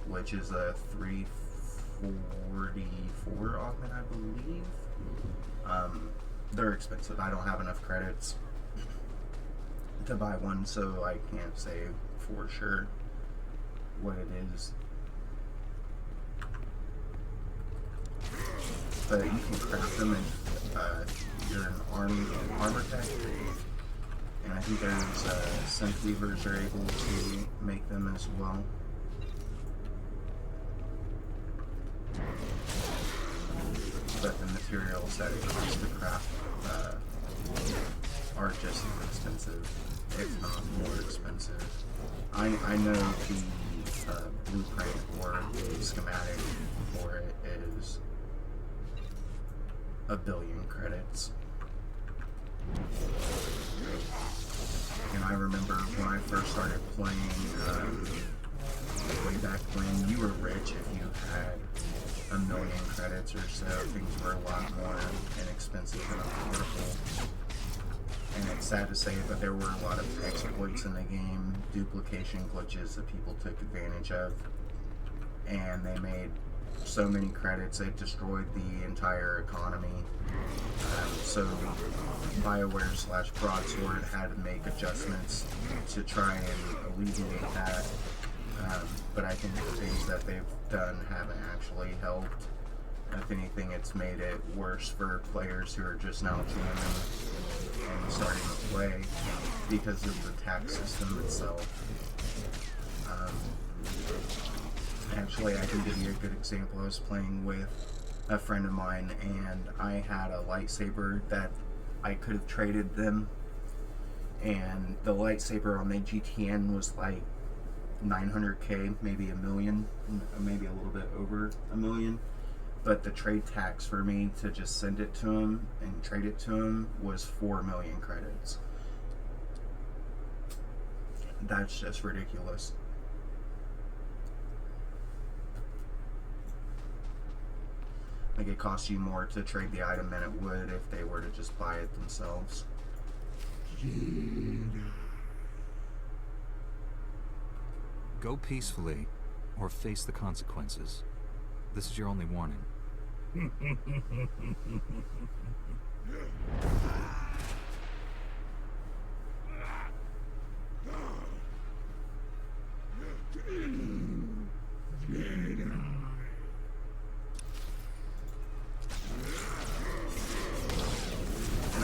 which is a 344 augment, I believe. They're expensive. I don't have enough credits to buy one, so I can't say for sure what it is. But you can craft them if you're an armor tech. And I think those synth weavers are able to make them as well. But the materials that it costs to craft are just as expensive, if not more expensive. I know the blueprint or the schematic for it is 1 billion credits. And I remember when I first started playing, way back when, you were rich if you had 1 million credits or so. Things were a lot more inexpensive and affordable. And it's sad to say, but there were a lot of exploits in the game, duplication glitches that people took advantage of. And they made so many credits, it destroyed the entire economy. So BioWare/Broadsword had to make adjustments to try and alleviate that. But I think the things that they've done haven't actually helped. If anything, it's made it worse for players who are just now joining and starting to play because of the tax system itself. Actually, I can give you a good example. I was playing with a friend of mine, and I had a lightsaber that I could have traded them, and the lightsaber on the GTN was like 900k, maybe a million, maybe a little bit over a million. But the trade tax for me to just send it to him and trade it to him was 4 million credits. That's just ridiculous. Like, it costs you more to trade the item than it would if they were to just buy it themselves. Go peacefully, or face the consequences. This is your only warning. And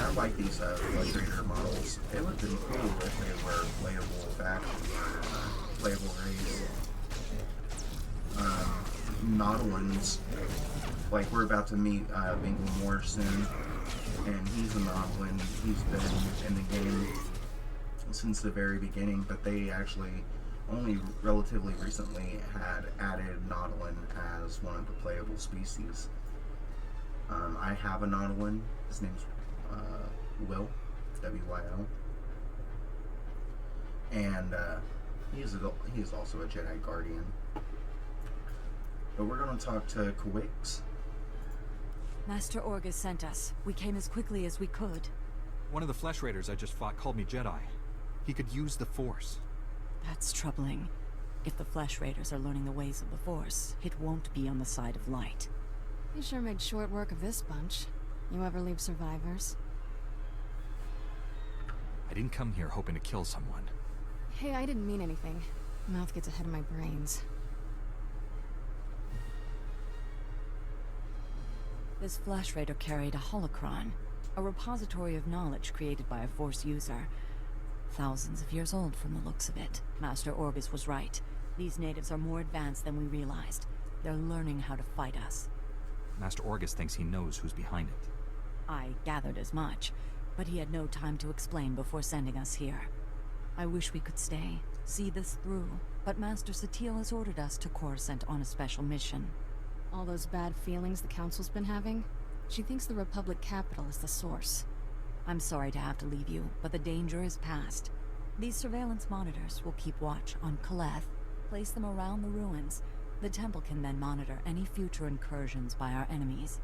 I like these Illustrator models. They would have been cool if they were playable factions or playable raids. Nautilins, like we're about to meet Bingle Moore soon, and he's a Nautilin. He's been in the game since the very beginning, but they actually only relatively recently had added Nautilin as one of the playable species. I have a Nautilin. His name's Will, W-Y-L, and he's also a Jedi Guardian. But we're going to talk to Quix. Master Orgus sent us. We came as quickly as we could. One of the Flesh Raiders I just fought called me Jedi. He could use the Force. That's troubling. If the Flesh Raiders are learning the ways of the Force, it won't be on the side of light. You sure made short work of this bunch. You ever leave survivors? I didn't come here hoping to kill someone. Hey, I didn't mean anything. Mouth gets ahead of my brains. This Flesh Raider carried a holocron, a repository of knowledge created by a Force user. Thousands of years old from the looks of it. Master Orgus was right. These natives are more advanced than we realized. They're learning how to fight us. Master Orgus thinks he knows who's behind it. I gathered as much, but he had no time to explain before sending us here. I wish we could stay, see this through, but Master SWTOR has ordered us to Coruscant on a special mission. All those bad feelings the Council's been having? She thinks the Republic capital is the source. I'm sorry to have to leave you, but the danger is past. These surveillance monitors will keep watch on Kaleth, place them around the ruins. The temple can then monitor any future incursions by our enemies.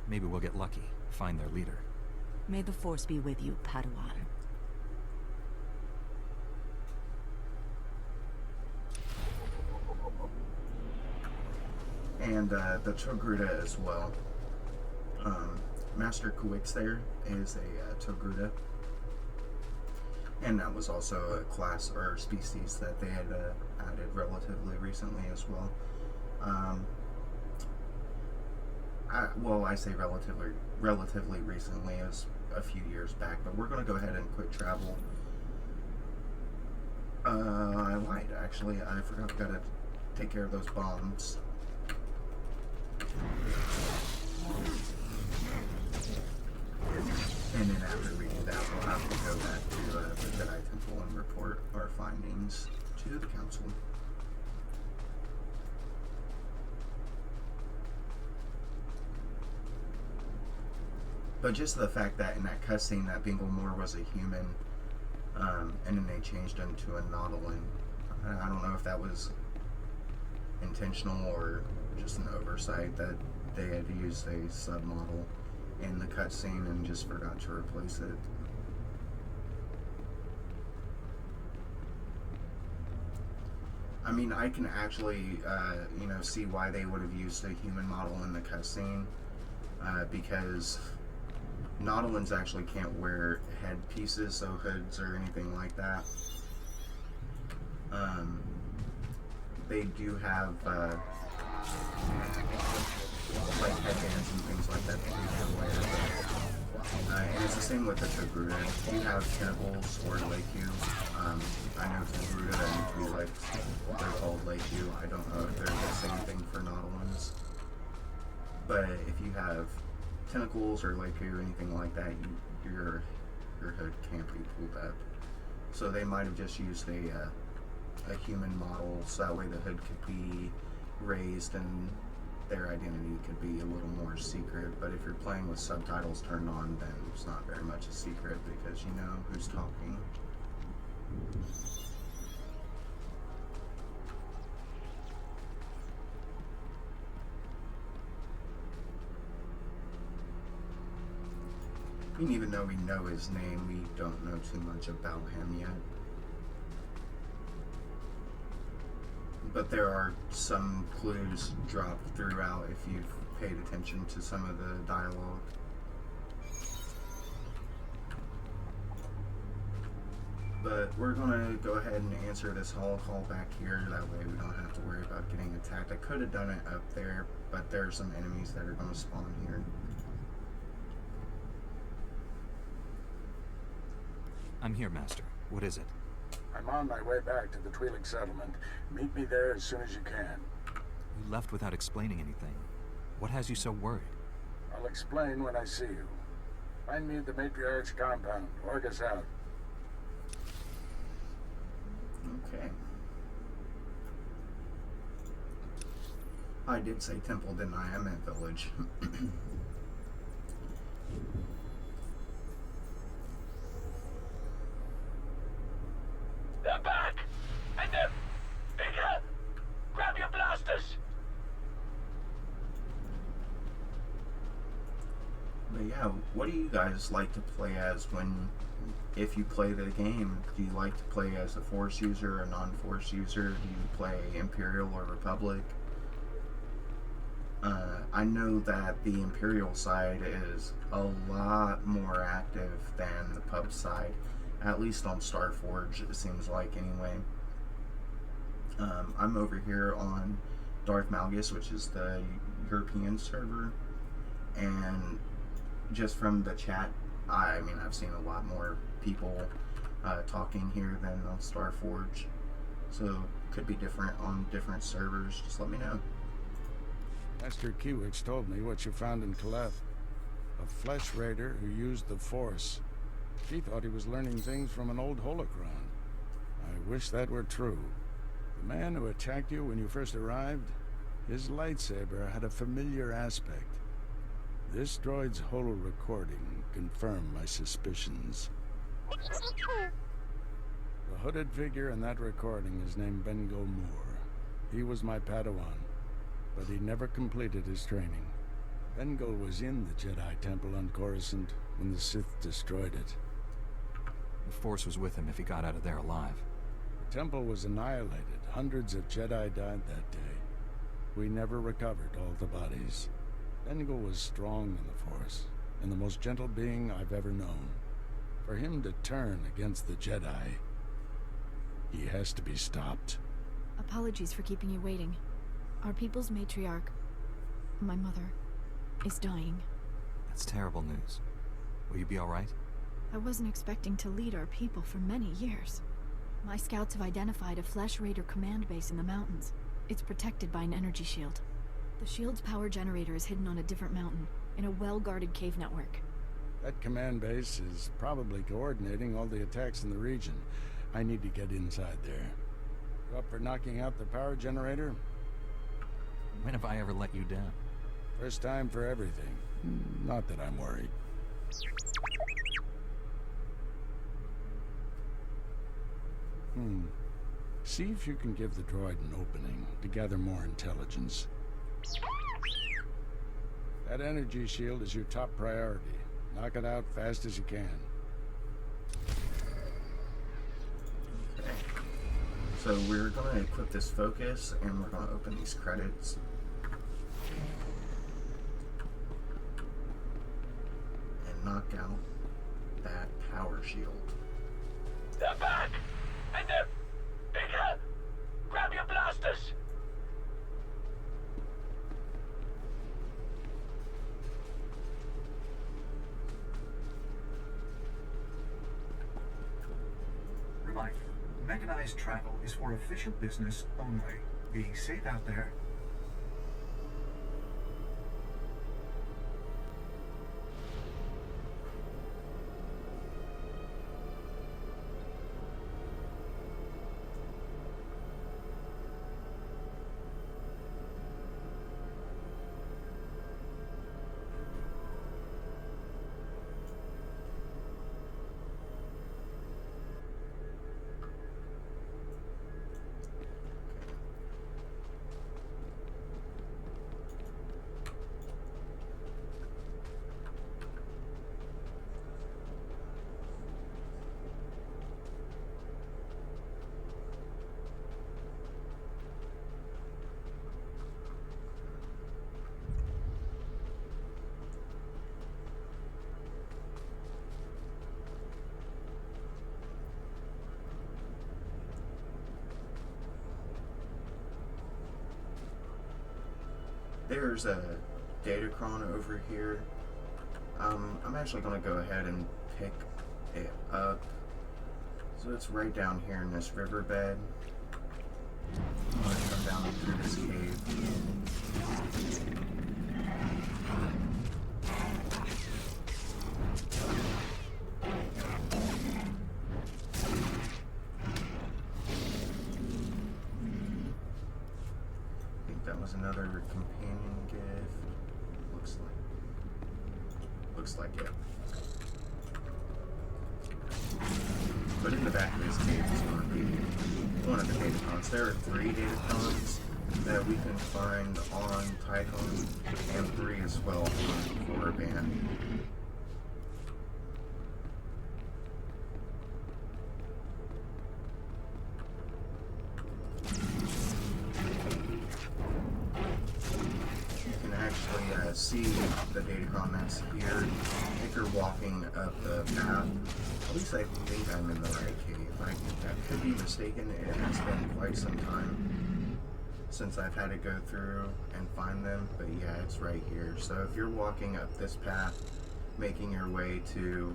Maybe we'll get lucky, find their leader. May the Force be with you, Padawan. And the Togruta as well. Master Quix there is a Togruta. And that was also a class or species that they had added relatively recently as well. I say relatively recently, as a few years back, but we're going to go ahead and quick travel. I lied, actually. I forgot we got to take care of those bombs. And then after we do that, we'll have to go back to the Jedi Temple and report our findings to the Council. But just the fact that in that cutscene that Bingle Moore was a human, and then they changed him to a Nautilin. I don't know if that was intentional or just an oversight that they had used a submodel in the cutscene and just forgot to replace it. I mean, I can actually, see why they would have used a human model in the cutscene, because Nautilins actually can't wear headpieces, so hoods or anything like that. They do have like headbands and things like that that you can wear. And it's the same with the Togruta. If you have tentacles or Leku, I know Togruta and Twi'leks, they're called Leku. I don't know if they're the same thing for Nautilins. But if you have tentacles or Leku or anything like that, your hood can't be pulled up. So they might have just used a human model, so that way the hood could be raised and their identity could be a little more secret. But if you're playing with subtitles turned on, then it's not very much a secret because you know who's talking. And even though we know his name, we don't know too much about him yet. But there are some clues dropped throughout if you've paid attention to some of the dialogue. But we're gonna go ahead and answer this hall call back here. That way we don't have to worry about getting attacked. I could have done it up there, but there are some enemies that are gonna spawn here. I'm here, Master. What is it? I'm on my way back to the Twi'lek settlement. Meet me there as soon as you can. You left without explaining anything. What has you so worried? I'll explain when I see you. Find me at the Matriarch's compound. Orgus out. Okay. I did say temple, didn't I? I meant village. They're back! And they're bigger! Grab your blasters! But yeah, what do you guys like to play as if you play the game? Do you like to play as a Force user or a non-Force user? Do you play Imperial or Republic? I know that the Imperial side is a lot more active than the pub side, at least on Starforge, it seems like, anyway. I'm over here on Darth Malgus, which is the European server, and just from the chat, I mean, I've seen a lot more people talking here than on Starforge, so could be different on different servers. Just let me know. Master Kiwix told me what you found in Caleth. A flesh raider who used the Force. He thought he was learning things from an old holocron. I wish that were true. The man who attacked you when you first arrived, his lightsaber had a familiar aspect. This droid's holo recording confirmed my suspicions. The hooded figure in that recording is named Bengo Moore. He was my Padawan, but he never completed his training. Bengal was in the Jedi Temple on Coruscant when the Sith destroyed it. The Force was with him if he got out of there alive. The temple was annihilated. Hundreds of Jedi died that day. We never recovered all the bodies. Bengal was strong in the Force, and the most gentle being I've ever known. For him to turn against the Jedi, he has to be stopped. Apologies for keeping you waiting. Our people's matriarch, my mother, is dying. That's terrible news. Will you be all right? I wasn't expecting to lead our people for many years. My scouts have identified a Flesh Raider command base in the mountains. It's protected by an energy shield. The shield's power generator is hidden on a different mountain, in a well-guarded cave network. That command base is probably coordinating all the attacks in the region. I need to get inside there. You up for knocking out the power generator? When have I ever let you down? First time for everything. Not that I'm worried. See if you can give the droid an opening to gather more intelligence. That energy shield is your top priority. Knock it out fast as you can. Okay. So we're going to equip this focus, and we're going to open these credits. And knock out that power shield. They're back! And they're bigger! Grab your blasters! Reminder, mechanized travel is for official business only. Be safe out there. There's a datacron over here. I'm actually going to go ahead and pick it up. So it's right down here in this riverbed. I'm going to come down through this cave. I think that was another companion gift. Looks like it. But in the back of this cave is going to be one of the datacrons. There are 3 datacrons that we can find on Tython, and 3 as well on Korriban. You can actually see the datacron that's here if you're walking up the path. At least I think I'm in the right cave. I could be mistaken. It has been quite some time since I've had to go through and find them, but yeah, it's right here. So if you're walking up this path, making your way to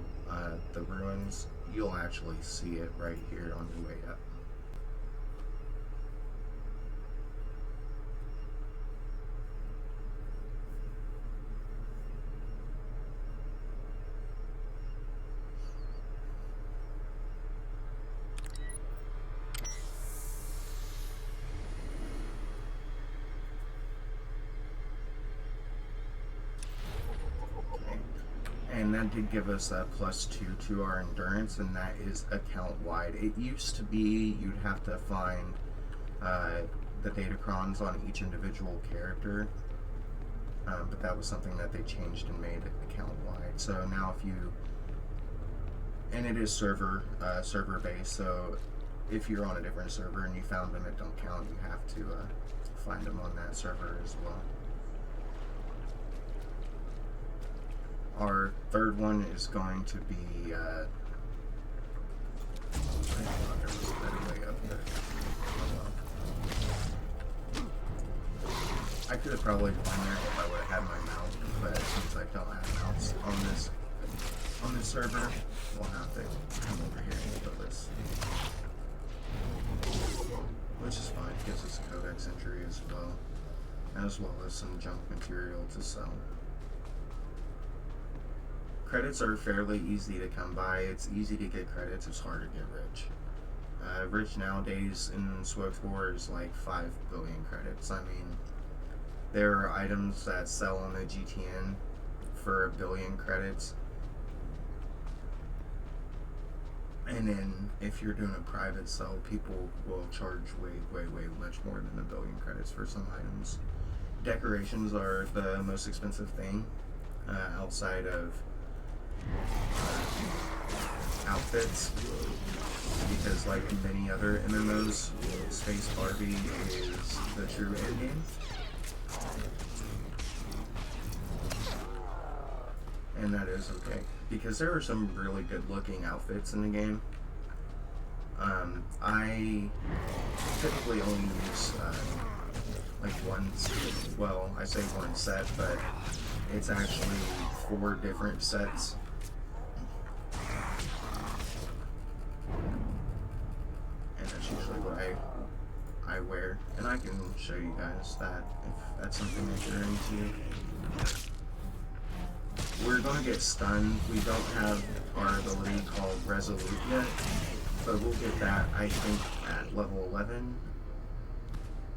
the ruins, you'll actually see it right here on your way up. And that did give us a +2 to our endurance, and that is account-wide. It used to be you'd have to find the datacrons on each individual character, but that was something that they changed and made account-wide. So now if you, and it is server-based, so if you're on a different server and you found them, it don't count. You have to find them on that server as well. Our third one is going to be, there was a better way up there. I could have probably gone there if I would have had my mount, but since I don't have mounts on this server, we'll have to come over here and do this. Which is fine, it gives us a codex entry as well as some junk material to sell. Credits are fairly easy to come by. It's easy to get credits, it's hard to get rich. Rich nowadays in SWTOR is like 5 billion credits. I mean, there are items that sell on the GTN for 1 billion credits. And then if you're doing a private sell, people will charge way much more than 1 billion credits for some items. Decorations are the most expensive thing outside of outfits, because like in many other MMOs, Space Barbie is the true endgame. And that is okay, because there are some really good looking outfits in the game. I typically only use like one, well, I say one set, but it's actually 4 different sets. And that's usually what I wear, and I can show you guys that if that's something that you're into. We're gonna get stunned. We don't have our ability called Resolute yet, but we'll get that, I think, at level 11.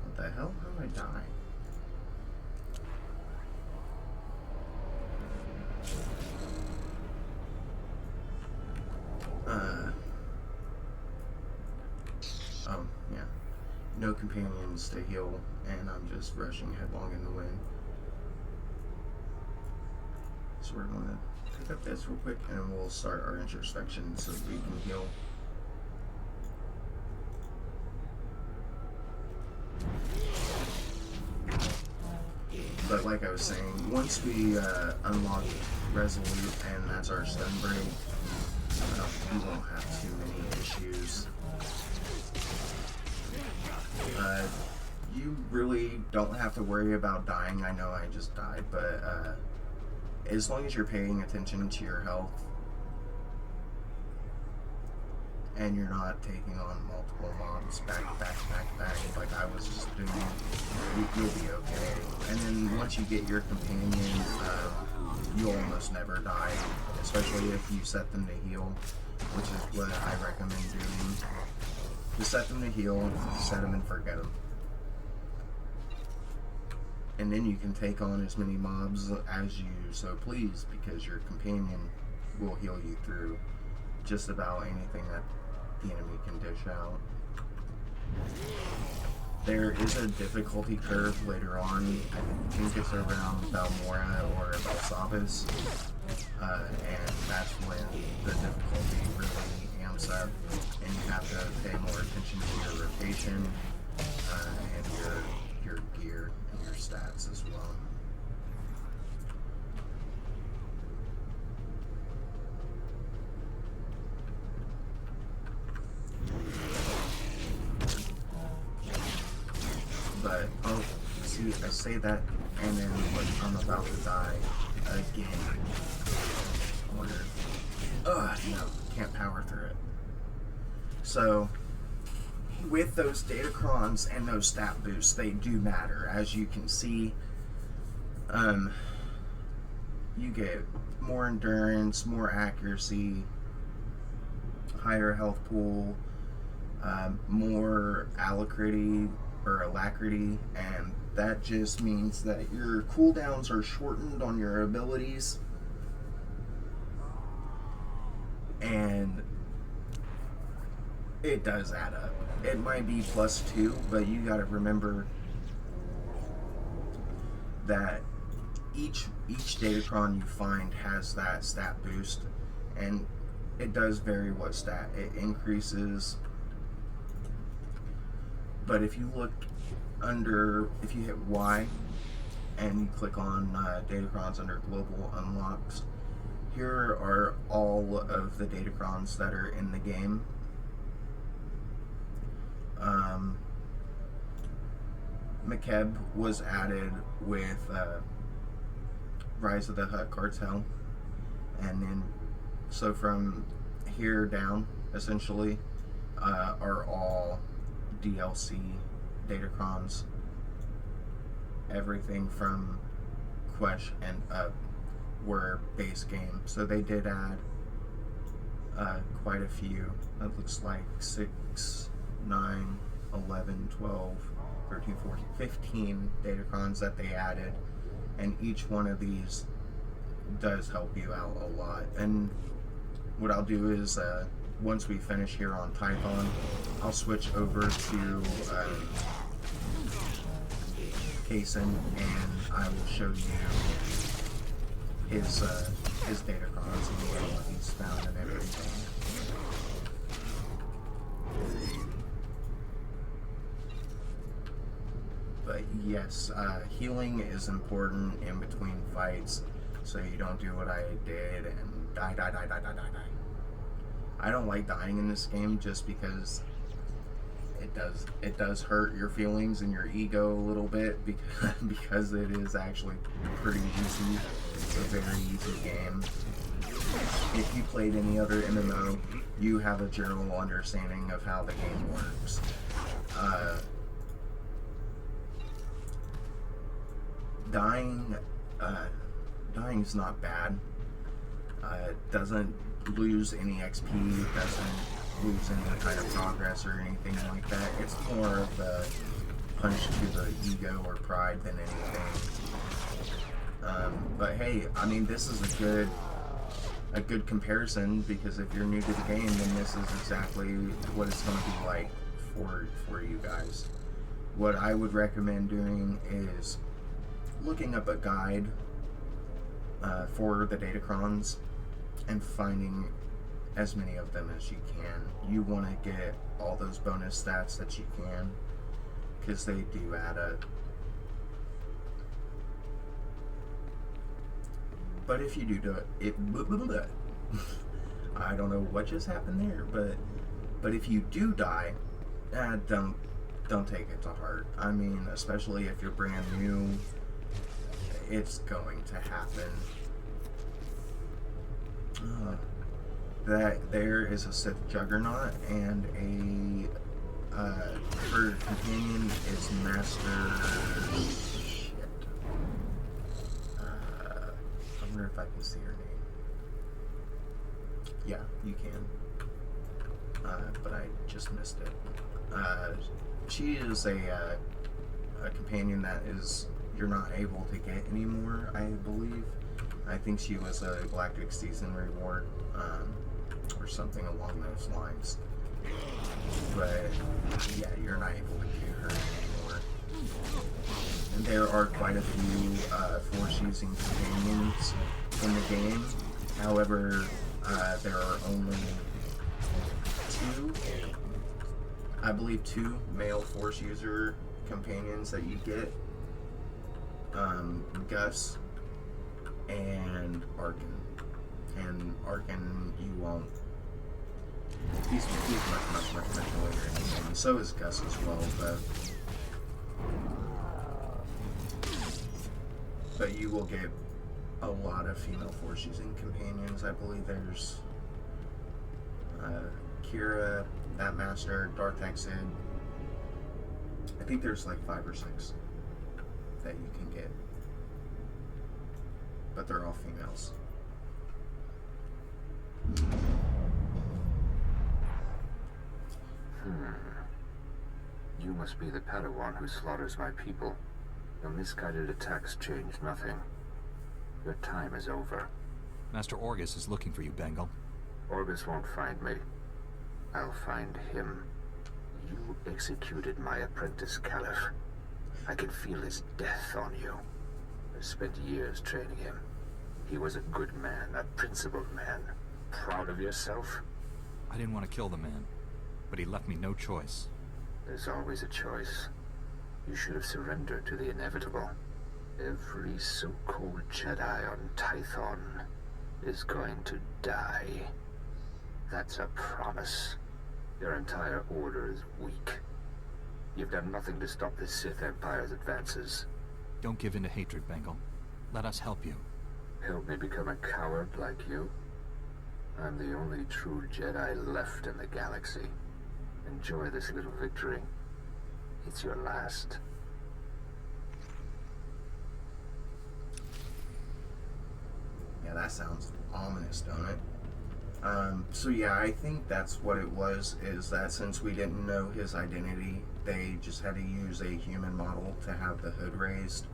What the hell? How did I die? Oh, yeah. No companions to heal, and I'm just rushing headlong in the wind. So we're going to pick up this real quick, and we'll start our introspection so we can heal. But like I was saying, once we unlock Resolute, and that's our stun break, we won't have too many issues. you really don't have to worry about dying. I know I just died, but as long as you're paying attention to your health and you're not taking on multiple mobs back like I was just doing, you'll be okay. And then once you get your companion, you'll almost never die, especially if you set them to heal, which is what I recommend doing. Just set them to heal, set them and forget them. And then you can take on as many mobs as you so please, because your companion will heal you through just about anything that the enemy can dish out. There is a difficulty curve later on. I think it's around Balmora or Balsabas, and that's when the difficulty really amps up, and you have to pay more attention to your rotation and your gear and your stats as well. But, oh, see, I say that, and then I'm about to die again. No, can't power through it. So, with those datacrons and those stat boosts, they do matter. As you can see, you get more endurance, more accuracy, higher health pool, more alacrity, and that just means that your cooldowns are shortened on your abilities, and it does add up. It might be +2, but you gotta remember that each datacron you find has that stat boost, and it does vary what stat it increases. But if you look if you hit Y and you click on datacrons under global unlocks, here are all of the datacrons that are in the game. McKeb was added with Rise of the Hutt Cartel, and then so from here down essentially are all DLC datacrons. Everything from Quesh and up were base game, so they did add quite a few. It looks like 6, 9, 11, 12, 13, 14, 15 datacrons that they added, and each one of these does help you out a lot. And what I'll do is once we finish here on Tython, I'll switch over to Kaysen, and I will show you his datacrons and what he's found and everything. But yes, healing is important in between fights, so you don't do what I did and die. I don't like dying in this game just because it does hurt your feelings and your ego a little bit, because it is actually pretty easy. It's a very easy game. If you played any other MMO, you have a general understanding of how the game works. Dying's not bad. It doesn't lose any XP, doesn't lose any kind of progress or anything like that. It's more of a punch to the ego or pride than anything. But hey, I mean, this is a good comparison, because if you're new to the game, then this is exactly what it's going to be like for you guys. What I would recommend doing is looking up a guide for the datacrons and finding as many of them as you can. You want to get all those bonus stats that you can, because they do add up. But if you do it, I don't know what just happened there, but if you do die, don't don't take it to heart. I mean, especially if you're brand new, it's going to happen. That there is a Sith Juggernaut, and her companion is Master. Shit. I wonder if I can see her name. Yeah, you can. But I just missed it. She is a companion that you're not able to get anymore, I believe. I think she was a Galactic Season reward, or something along those lines. But yeah, you're not able to get her anymore. And there are quite a few Force-using companions in the game. However, there are only two male Force user companions that you get. Gus and Arkin. And Arkin, you won't. He's much later in the game. And so is Gus as well, but you will get a lot of female Force using companions. I believe there's Kira, that Master, Darth Exid. I think there's like 5 or 6 that you can get, but they're all females. You must be the Padawan who slaughters my people. Your misguided attacks changed nothing. Your time is over. Master Orgus is looking for you, Bengal. Orgus won't find me. I'll find him. You executed my apprentice, Caliph. I can feel his death on you. I spent years training him. He was a good man, a principled man. Proud of yourself? I didn't want to kill the man, but he left me no choice. There's always a choice. You should have surrendered to the inevitable. Every so-called Jedi on Tython is going to die. That's a promise. Your entire order is weak. You've done nothing to stop the Sith Empire's advances. Don't give in to hatred, Bengal. Let us help you. Help me become a coward like you? I'm the only true Jedi left in the galaxy. Enjoy this little victory. It's your last. Yeah, that sounds ominous, don't it? So yeah, I think that's what it was, is that since we didn't know his identity, they just had to use a human model to have the hood raised.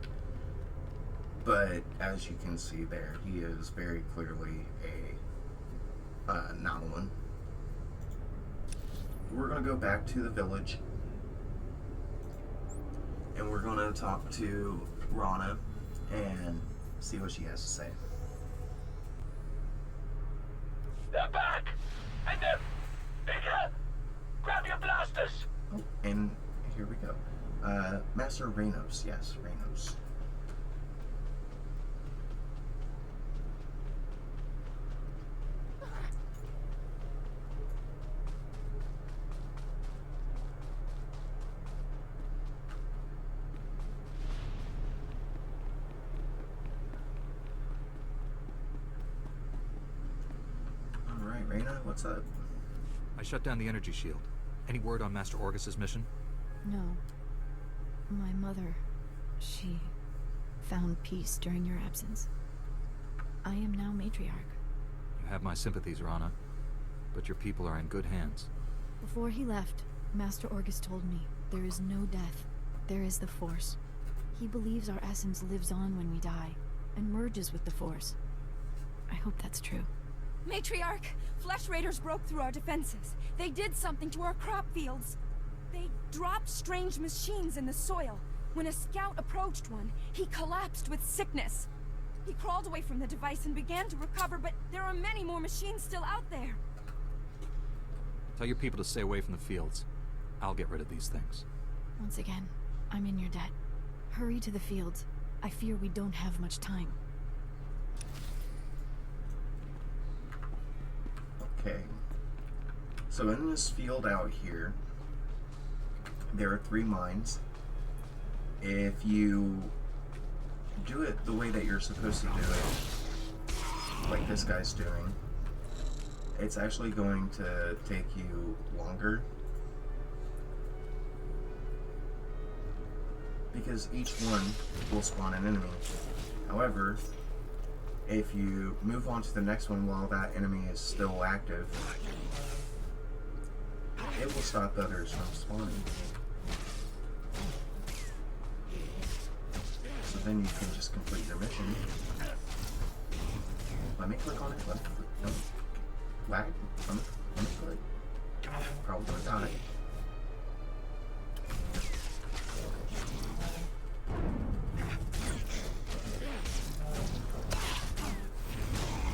But as you can see there, he is very clearly a Nautolan. We're going to go back to the village, and we're going to talk to Rana and see what she has to say. They're back! And they're bigger! Grab your blasters! Oh, and here we go. Master Reynos, yes, Reynos. Reyna, what's up? I shut down the energy shield. Any word on Master Orgus's mission? No. My mother, she found peace during your absence. I am now matriarch. You have my sympathies, Rana. But your people are in good hands. Before he left, Master Orgus told me there is no death. There is the Force. He believes our essence lives on when we die, and merges with the Force. I hope that's true. Matriarch, Flesh Raiders broke through our defenses. They did something to our crop fields. They dropped strange machines in the soil. When a scout approached one, he collapsed with sickness. He crawled away from the device and began to recover, but there are many more machines still out there. Tell your people to stay away from the fields. I'll get rid of these things. Once again, I'm in your debt. Hurry to the fields. I fear we don't have much time. Okay. So in this field out here, there are 3 mines. If you do it the way that you're supposed to do it, like this guy's doing, it's actually going to take you longer, because each one will spawn an enemy. However, if you move on to the next one while that enemy is still active, it will stop others from spawning. So then you can just complete your mission. Let me click on it. Let me click. No. Lag. Let me click. Probably gonna die.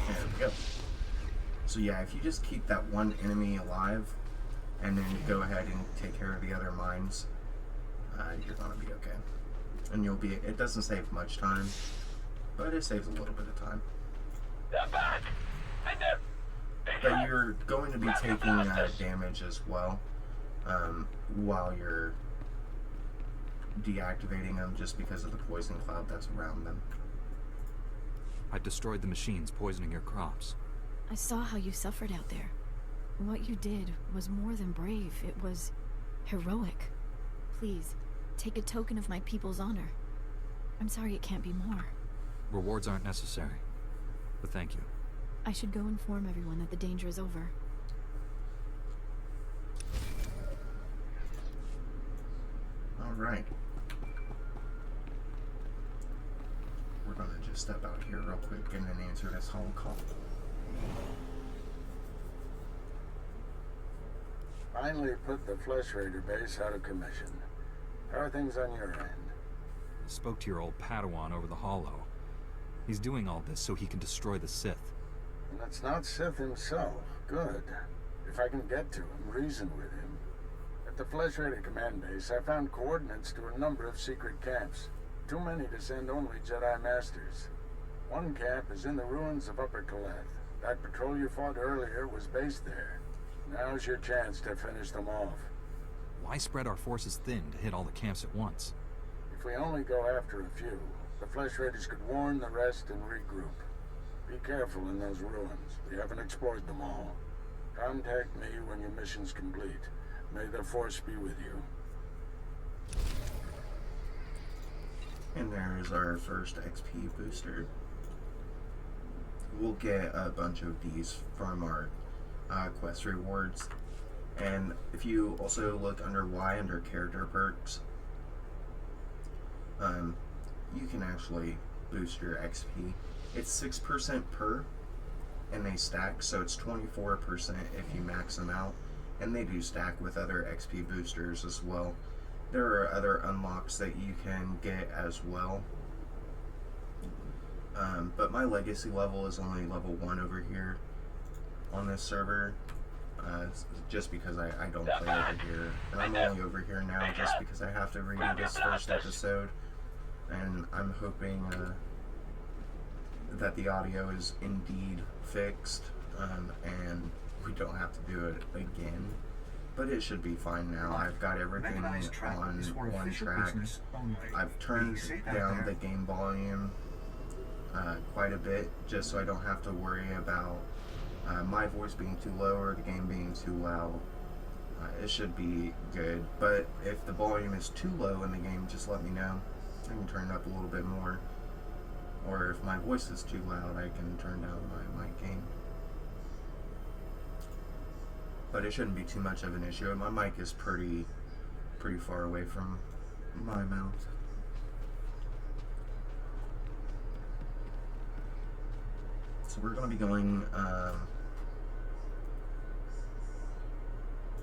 There we go. So yeah, if you just keep that one enemy alive, and then go ahead and take care of the other mines, you're gonna be okay. And you'll be, it doesn't save much time, but it saves a little bit of time. They're back! And they're... But you're going to be taking damage as well, while you're deactivating them, just because of the poison cloud that's around them. I destroyed the machines poisoning your crops. I saw how you suffered out there. What you did was more than brave. It was heroic. Please, take a token of my people's honor. I'm sorry it can't be more. Rewards aren't necessary, but thank you. I should go inform everyone that the danger is over. Alright. We're gonna just step out here real quick and then answer this whole call. Finally put the Flesh Raider base out of commission. How are things on your end? I spoke to your old Padawan over the Hollow. He's doing all this so he can destroy the Sith. And it's not Sith himself. Good. If I can get to him, reason with him. At the Flesh Raider command base, I found coordinates to a number of secret camps. Too many to send only Jedi Masters. One camp is in the ruins of Upper Kaleth. That patrol you fought earlier was based there. Now's your chance to finish them off. Why spread our forces thin to hit all the camps at once? If we only go after a few, the Flesh Raiders could warn the rest and regroup. Be careful in those ruins. We haven't explored them all. Contact me when your mission's complete. May the Force be with you. And there's our first XP booster. We'll get a bunch of these from our quest rewards. And if you also look under Y under character perks, you can actually boost your XP. It's 6% per, and they stack, so it's 24% if you max them out, and they do stack with other XP boosters as well. There are other unlocks that you can get as well, but my legacy level is only level 1 over here on this server, just because I don't play over here, and I'm only over here now just because I have to redo this first episode, and I'm hoping that the audio is indeed fixed, and we don't have to do it again. But it should be fine now. I've got everything on one track. I've turned down the game volume quite a bit, just so I don't have to worry about my voice being too low or the game being too loud. It should be good, but if the volume is too low in the game, just let me know. I can turn it up a little bit more. Or if my voice is too loud, I can turn down my mic gain. But it shouldn't be too much of an issue. My mic is pretty far away from my mouth. So we're going to be going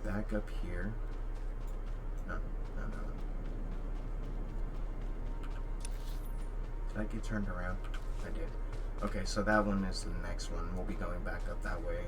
back up here. No. Did I get turned around? I did. Okay, so that one is the next one. We'll be going back up that way.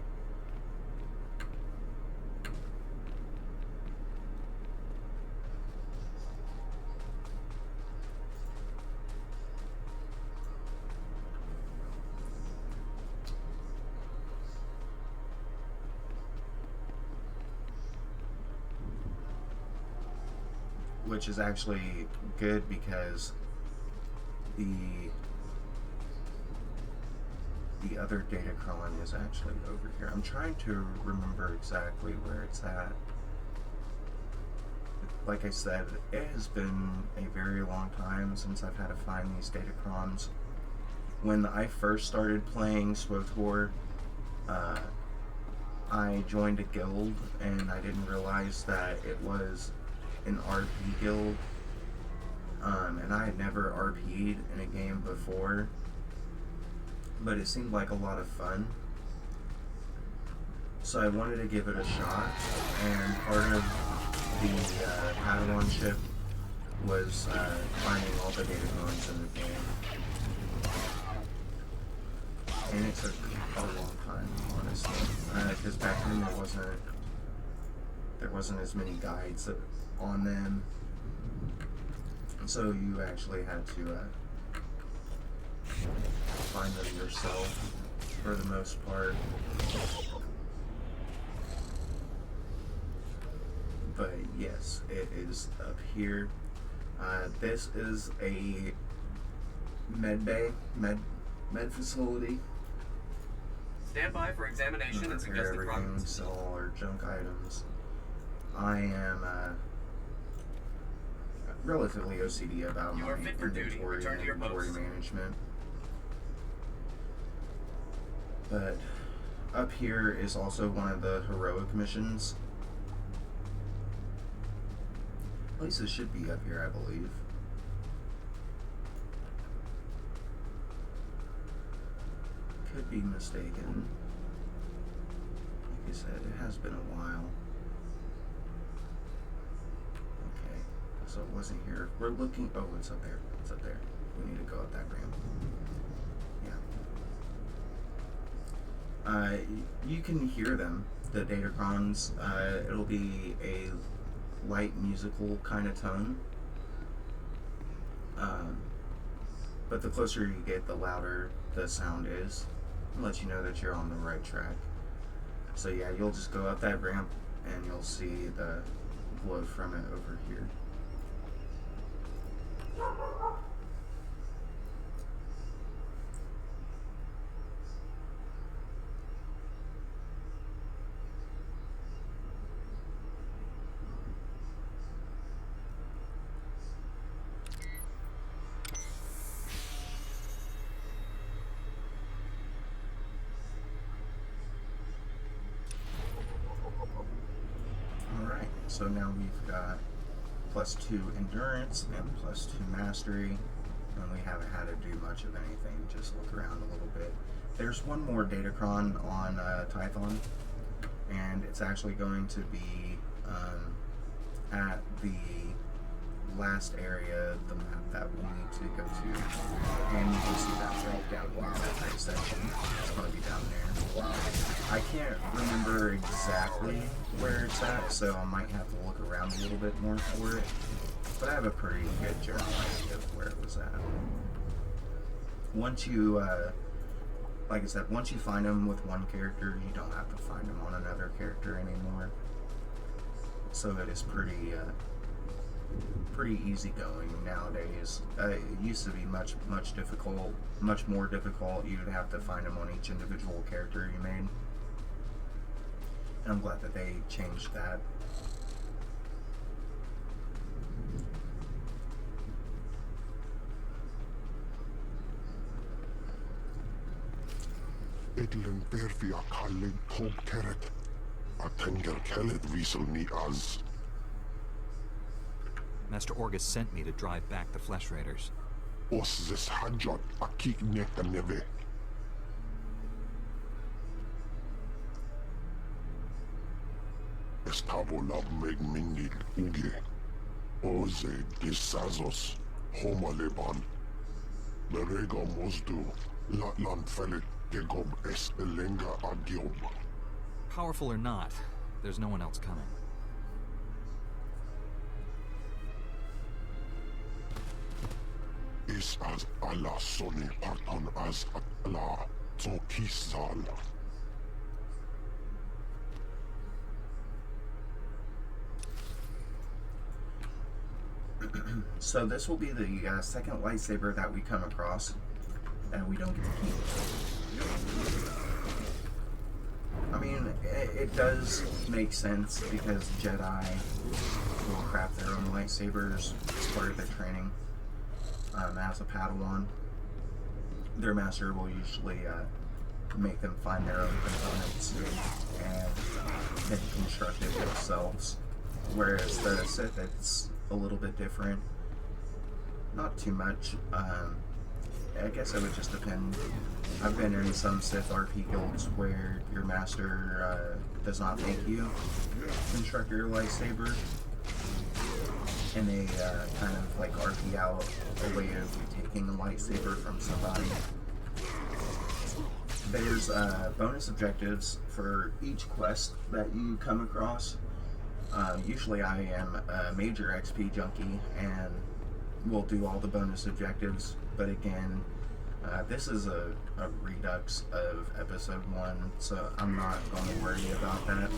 which is actually good because the other datacron is actually over here. I'm trying to remember exactly where it's at. Like I said, it has been a very long time since I've had to find these datacrons. When I first started playing SWTOR, I joined a guild and I didn't realize that it was an RP guild. And I had never RP'd in a game before, but it seemed like a lot of fun. So I wanted to give it a shot, and part of the Padawanship was finding all the datacrons in the game. And it took a long time, honestly, because back then there wasn't as many guides on them, so you actually had to find them yourself for the most part. But yes, it is up here. This is a med bay, med facility. Stand by for examination and suggested progress. Sell all our junk items. I am relatively OCD about my inventory management. But up here is also one of the heroic missions. At least it should be up here, I believe. Could be mistaken. Like I said, it has been a while. Okay, so it wasn't here. We're looking. Oh, it's up there. It's up there. We need to go up that ramp. Yeah. You can hear them, the datacrons. It'll be a light musical kind of tone. But the closer you get, the louder the sound is. It'll let you know that you're on the right track. So yeah, you'll just go up that ramp and you'll see the glow from it over here. So now we've got +2 endurance and +2 mastery, and we haven't had to do much of anything, just look around a little bit. There's one more datacron on Tython, and it's actually going to be at the last area of the map that we need to go to, and you can see that right down here, that next section. It's going to be down there. I can't remember exactly where it's at, so I might have to look around a little bit more for it, but I have a pretty good general idea of where it was at. Once you, like I said, once you find them with one character, you don't have to find them on another character anymore. So it is pretty easy going nowadays. It used to be much more difficult. You'd have to find them on each individual character you made. And I'm glad that they changed that. Edlen Bervia Kalin Tom Keret. Atenger Kellet Wiesel ni Az. Master Orgus sent me to drive back the Flesh Raiders. Os this Hajjat Akik Neka Neve. Estavo Lab Meg Mingil Uge. Oze Gisazos. Homa Leban. Berega Mosdu. Latlan Felet Gegob Es Elenga Agiob. Powerful or not, there's no one else coming. Is as Allah Soni Parton as Allah Zokisal. So this will be the second lightsaber that we come across that we don't get to keep. I mean, it does make sense because Jedi will craft their own lightsabers as part of their training. As a Padawan, their master will usually make them find their own components and then construct it themselves. Whereas the Sith, it's a little bit different. Not too much. I guess it would just depend. I've been in some Sith RP guilds where your master does not make you construct your lightsaber, and they kind of like RP out a way of taking a lightsaber from somebody. There's bonus objectives for each quest that you come across. Usually I am a major XP junkie and will do all the bonus objectives, but again, this is a redux of episode 1, so I'm not going to worry about that.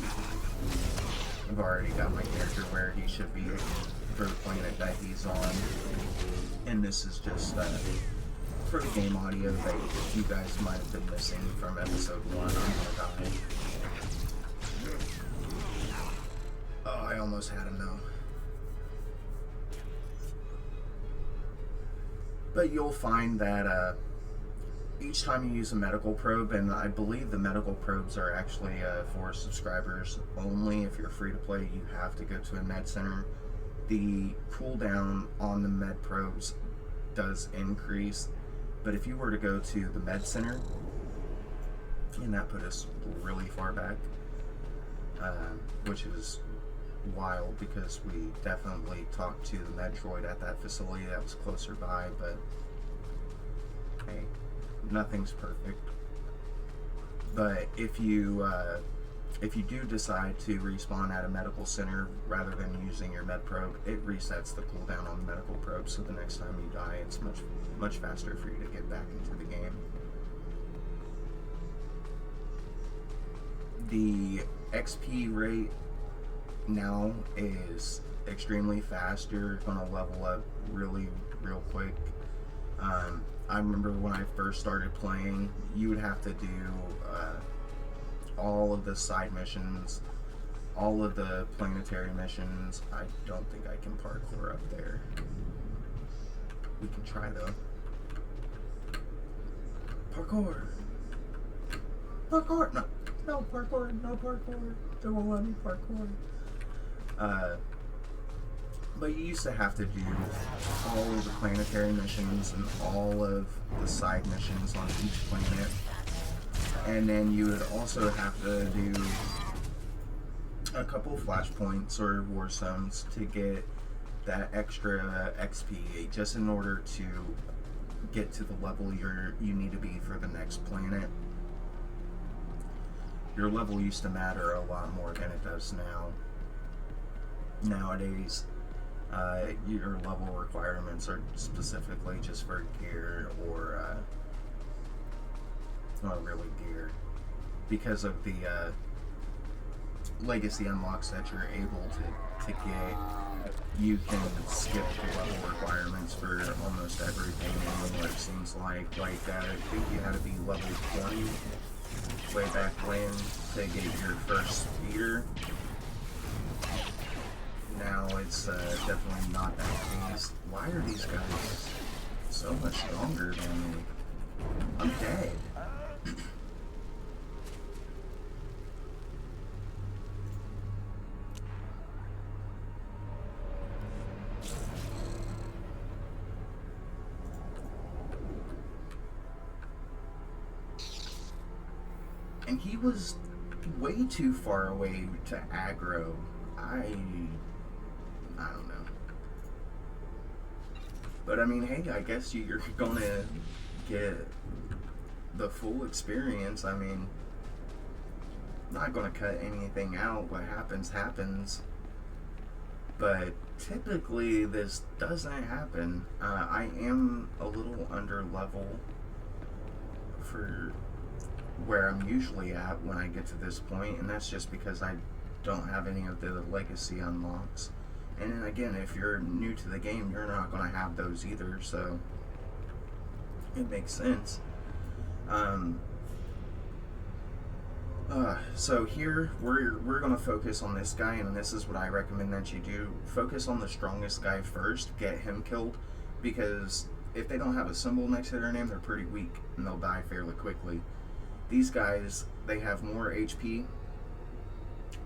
I've already got my character where he should be for the planet that he's on, and this is just for the game audio that you guys might have been missing from episode 1. I'm gonna die. Oh, I almost had him though. But you'll find that each time you use a medical probe, and I believe the medical probes are actually for subscribers only. If you're free to play, you have to go to a med center. The cooldown on the med probes does increase, but if you were to go to the med center, and that put us really far back, which is wild because we definitely talked to the med droid at that facility that was closer by, but hey, nothing's perfect. But if you do decide to respawn at a medical center rather than using your med probe, it resets the cooldown on the medical probe, so the next time you die it's much faster for you to get back into the game. The XP rate now is extremely fast. You're going to level up real quick. I remember when I first started playing, you would have to do all of the side missions, all of the planetary missions. I don't think I can parkour up there. We can try though. Parkour! Parkour! No parkour, no parkour. They won't let me parkour. But you used to have to do all of the planetary missions and all of the side missions on each planet. And then you would also have to do a couple of flashpoints or war zones to get that extra XP just in order to get to the level you need to be for the next planet. Your level used to matter a lot more than it does now. Nowadays, your level requirements are specifically just for gear or not really gear, because of the legacy unlocks that you're able to get. You can skip the level requirements for almost everything anymore, it seems like. I think you had to be level 20 way back when to get your first speeder. Now it's definitely not that case. Why are these guys so much stronger than me? I'm dead. And he was way too far away to aggro. I don't know. But I mean, hey, I guess you're gonna get the full experience. I mean, I'm not gonna cut anything out. What happens, happens. But typically, this doesn't happen. I am a little under level for where I'm usually at when I get to this point, and that's just because I don't have any of the legacy unlocks. And then again, if you're new to the game, you're not going to have those either, so it makes sense. So here we're going to focus on this guy, and this is what I recommend that you do. Focus on the strongest guy first, get him killed, because if they don't have a symbol next to their name, they're pretty weak and they'll die fairly quickly. These guys, they have more HP.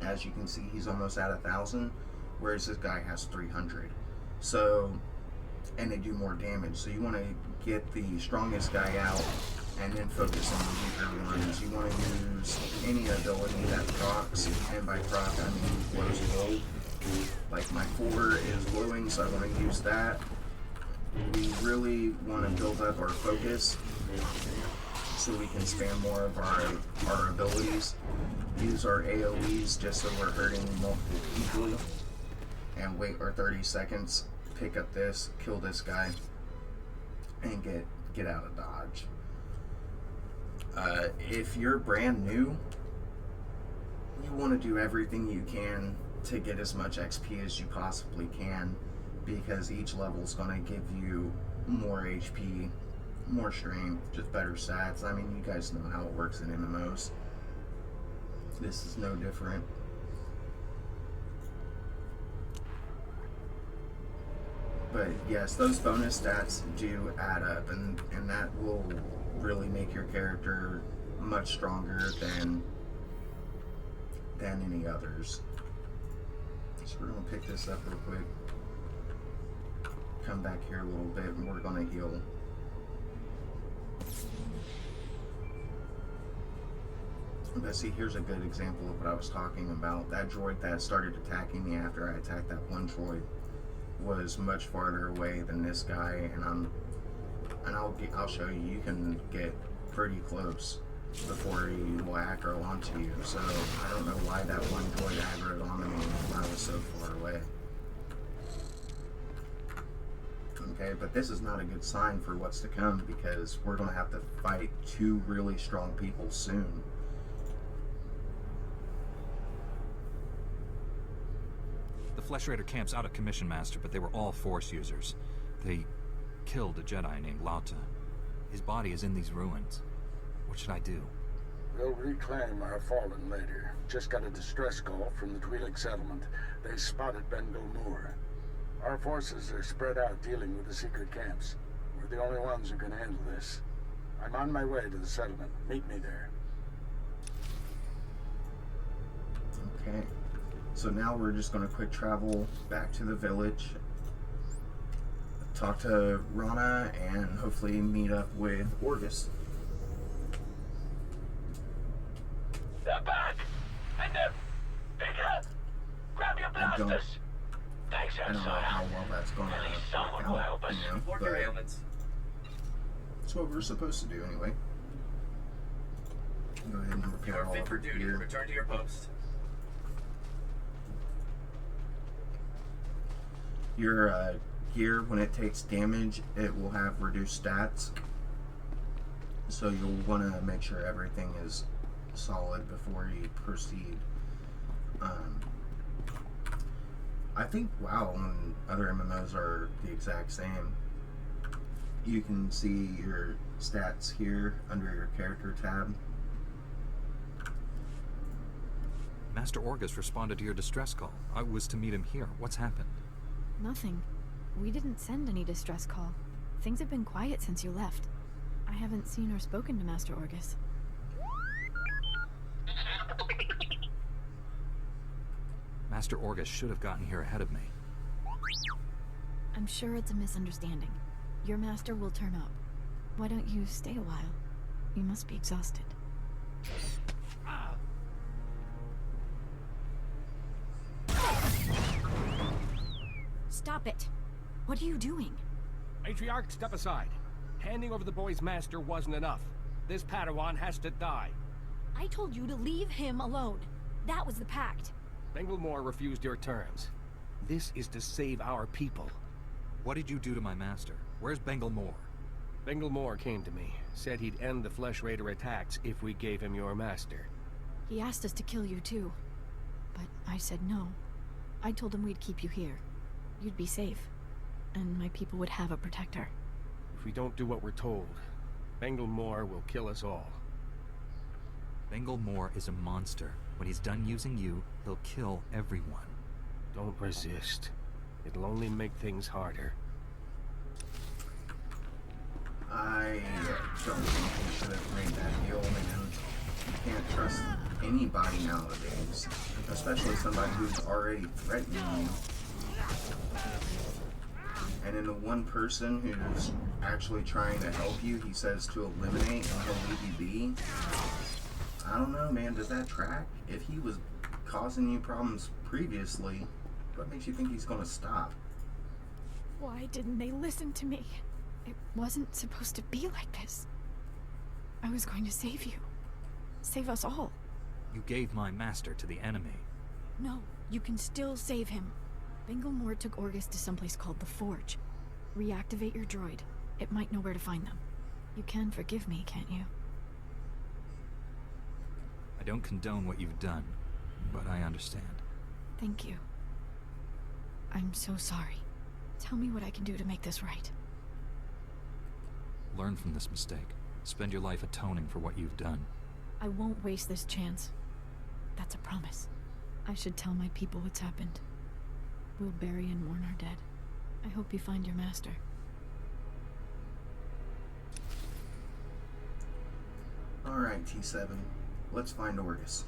As you can see, he's almost at 1,000, whereas this guy has 300. So, and they do more damage. So you want to get the strongest guy out and then focus on the weaker ones. You want to use any ability that procs, and by proc I mean glows gold. Like my 4 is glowing, so I want to use that. We really want to build up our focus so we can spam more of our abilities. Use our AoEs just so we're hurting multiple people, and wait our 30 seconds, pick up this, kill this guy, and get out of dodge. If you're brand new, you want to do everything you can to get as much XP as you possibly can, because each level is going to give you more HP, more strength, just better stats. I mean, you guys know how it works in MMOs. This is no different. But yes, those bonus stats do add up, and that will really make your character much stronger than any others. So we're going to pick this up real quick. Come back here a little bit, and we're going to heal. But see, here's a good example of what I was talking about. That droid that started attacking me after I attacked that one droid was much farther away than this guy, and I'll show you. You can get pretty close before he will aggro onto you. So I don't know why that one droid aggroed onto me when I was so far away. Okay, but this is not a good sign for what's to come, because we're going to have to fight 2 really strong people soon. The Flesh Raider camp's out of commission, Master, but they were all Force users. They killed a Jedi named Lauta. His body is in these ruins. What should I do? We'll reclaim our fallen later. Just got a distress call from the Twi'lek settlement. They spotted Bengal Moor. Our forces are spread out dealing with the secret camps. We're the only ones who can handle this. I'm on my way to the settlement. Meet me there. Okay. So now we're just going to quick travel back to the village, talk to Rana, and hopefully meet up with Orgus. They're back! And they're bigger! Grab your blasters! Thanks, I don't know how well that's going to work will help out, us. you know, Report your ailments. That's what we're supposed to do anyway. Go ahead and repair You're all fit of for it duty. here. Return to your post. Your gear, when it takes damage, it will have reduced stats. So you'll want to make sure everything is solid before you proceed. I think WoW and other MMOs are the exact same. You can see your stats here under your character tab. Master Orgus responded to your distress call. I was to meet him here. What's happened? Nothing. We didn't send any distress call. Things have been quiet since you left. I haven't seen or spoken to Master Orgus. Master Orgus should have gotten here ahead of me. I'm sure it's a misunderstanding. Your master will turn up. Why don't you stay a while? You must be exhausted. Stop it! What are you doing? Matriarch, step aside. Handing over the boy's master wasn't enough. This Padawan has to die. I told you to leave him alone. That was the pact. Bengal Moor refused your terms. This is to save our people. What did you do to my master? Where's Bengal Moor? Bengal Moor came to me, said he'd end the Flesh Raider attacks if we gave him your master. He asked us to kill you too. But I said no. I told him we'd keep you here. you'd be safe, and my people would have a protector. If we don't do what we're told, Bengal Moore will kill us all. Bengal Moore is a monster. When he's done using you, he'll kill everyone. Don't resist. It'll only make things harder. I don't think we should have made that deal, man. You can't trust anybody nowadays, especially somebody who's already threatening you. And then the one person who's actually trying to help you, he says to eliminate and he'll leave you be. I don't know, man. Does that track? If he was causing you problems previously, what makes you think he's gonna stop? Why didn't they listen to me? It wasn't supposed to be like this. I was going to save you. Save us all. You gave my master to the enemy. No, you can still save him. Bengal Moore took Orgus to someplace called the Forge. Reactivate your droid. It might know where to find them. You can forgive me, can't you? I don't condone what you've done, but I understand. Thank you. I'm so sorry. Tell me what I can do to make this right. Learn from this mistake. Spend your life atoning for what you've done. I won't waste this chance. That's a promise. I should tell my people what's happened. We'll bury and mourn our dead. I hope you find your master. Alright, T7. Let's find Orgus.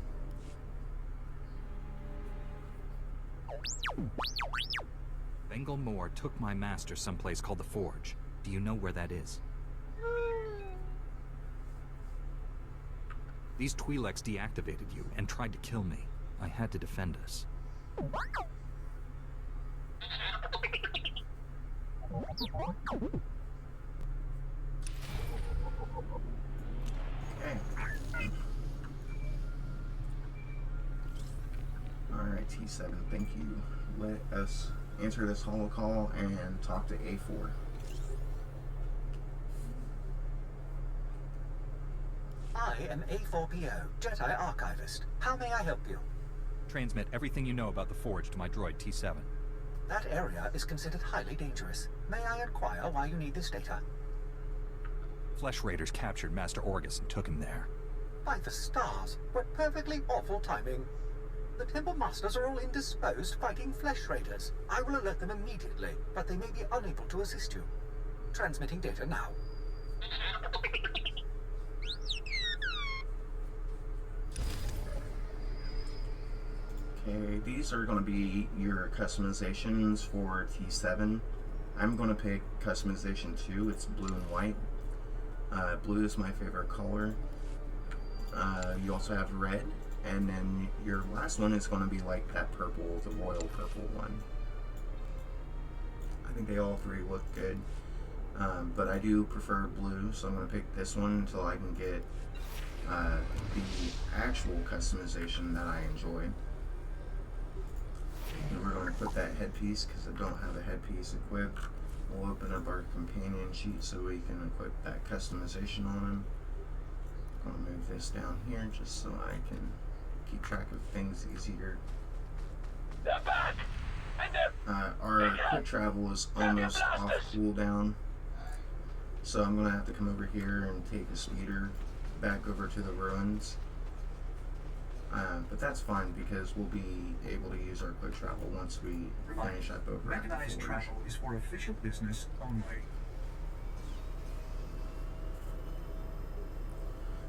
Bengal Moore took my master someplace called the Forge. Do you know where that is? These Twi'leks deactivated you and tried to kill me. I had to defend us. Okay. Alright, T7, thank you. Let us answer this holocall and talk to A4. I am A4PO, Jedi Archivist. How may I help you? Transmit everything you know about the Forge to my droid T7. That area is considered highly dangerous. May I inquire why you need this data? Flesh Raiders captured Master Orgus and took him there. By the stars, what perfectly awful timing. The Temple Masters are all indisposed fighting Flesh Raiders. I will alert them immediately, but they may be unable to assist you. Transmitting data now. Okay, these are going to be your customizations for T7. I'm going to pick customization 2. It's blue and white. Blue is my favorite color. You also have red. And then your last one is going to be like that purple, the royal purple one. I think they all three look good. But I do prefer blue, so I'm going to pick this one until I can get the actual customization that I enjoy. And we're going to put that headpiece because I don't have a headpiece equipped. We'll open up our companion sheet so we can equip that customization on him. I'm going to move this down here just so I can keep track of things easier. They're back! And Our quick travel is almost off cooldown, so I'm going to have to come over here and take a speeder back over to the ruins. But that's fine because we'll be able to use our quick travel once we finish up over at the Mechanized Forge. travel is for official business only.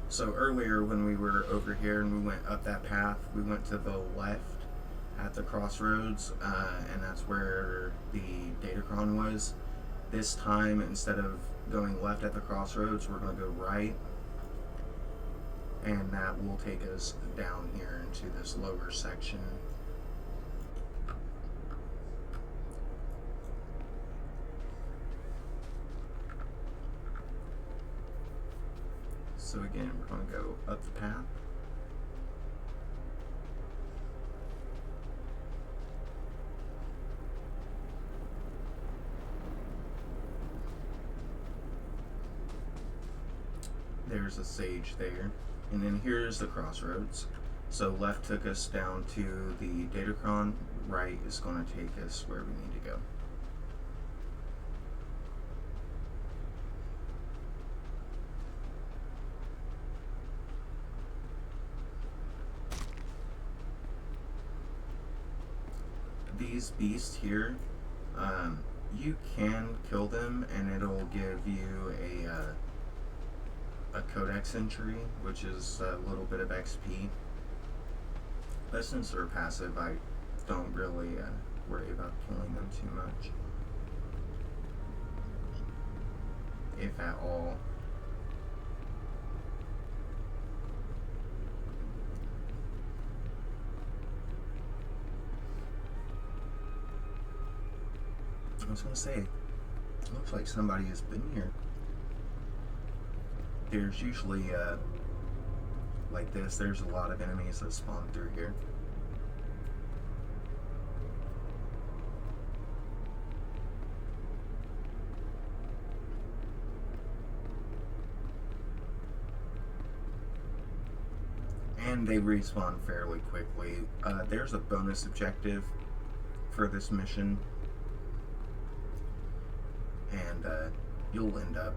So earlier when we were over here and we went up that path, we went to the left at the crossroads, and that's where the Datacron was. This time, instead of going left at the crossroads, we're going to go right, and that will take us down here into this lower section. So again, we're going to go up the path. There's a sage there. And then here's the crossroads. So left took us down to the Datacron. right is going to take us where we need to go. These beasts here, you can kill them and it'll give you a codex entry, which is a little bit of XP. But since they're passive, I don't really worry about killing them too much, if at all. I was gonna say, it looks like somebody has been here. There's usually, like this, there's a lot of enemies that spawn through here. And they respawn fairly quickly. There's a bonus objective for this mission. And you'll end up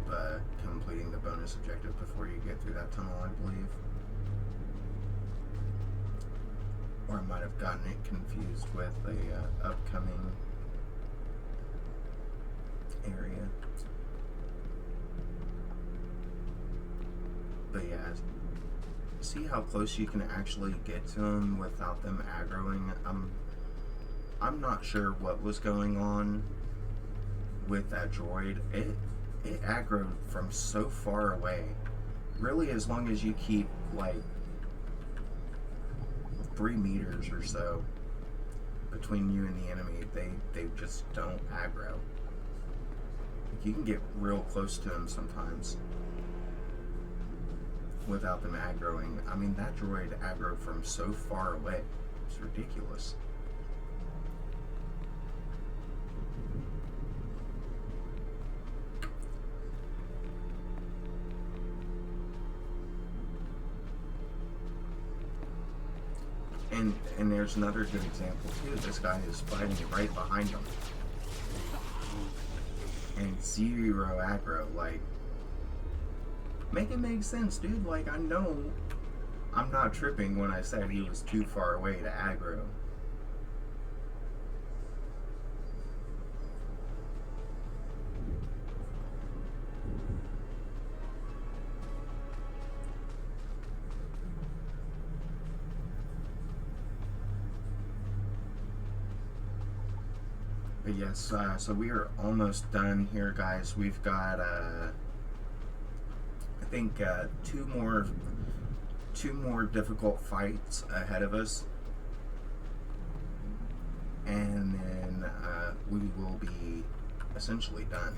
completing the bonus objective before you get through that tunnel, I believe. Or I might have gotten it confused with a upcoming area. But yeah, see how close you can actually get to them without them aggroing? I'm not sure what was going on with that droid. It aggroed from so far away. Really, as long as you keep like 3 meters or so between you and the enemy, they just don't aggro. Like, you can get real close to them sometimes without them aggroing. I mean, that droid aggroed from so far away. It's ridiculous. And there's another good example too. This guy is fighting right behind him. And 0 aggro. Like, make it make sense, dude. Like, I know I'm not tripping when I said he was too far away to aggro. But yes, so we are almost done here, guys. We've got, I think, two more difficult fights ahead of us, and then we will be essentially done.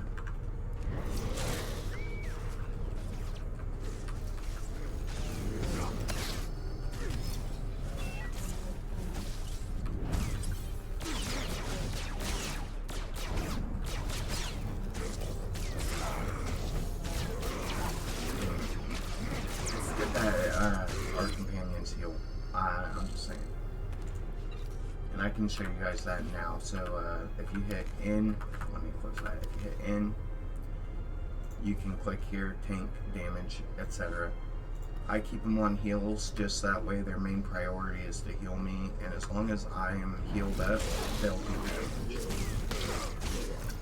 Our companions heal. I'm just saying. And I can show you guys that now. So if you hit N, let me close that. If you hit N, you can click here, tank, damage, etc. I keep them on heals, just that way their main priority is to heal me, and as long as I am healed up, they'll do damage.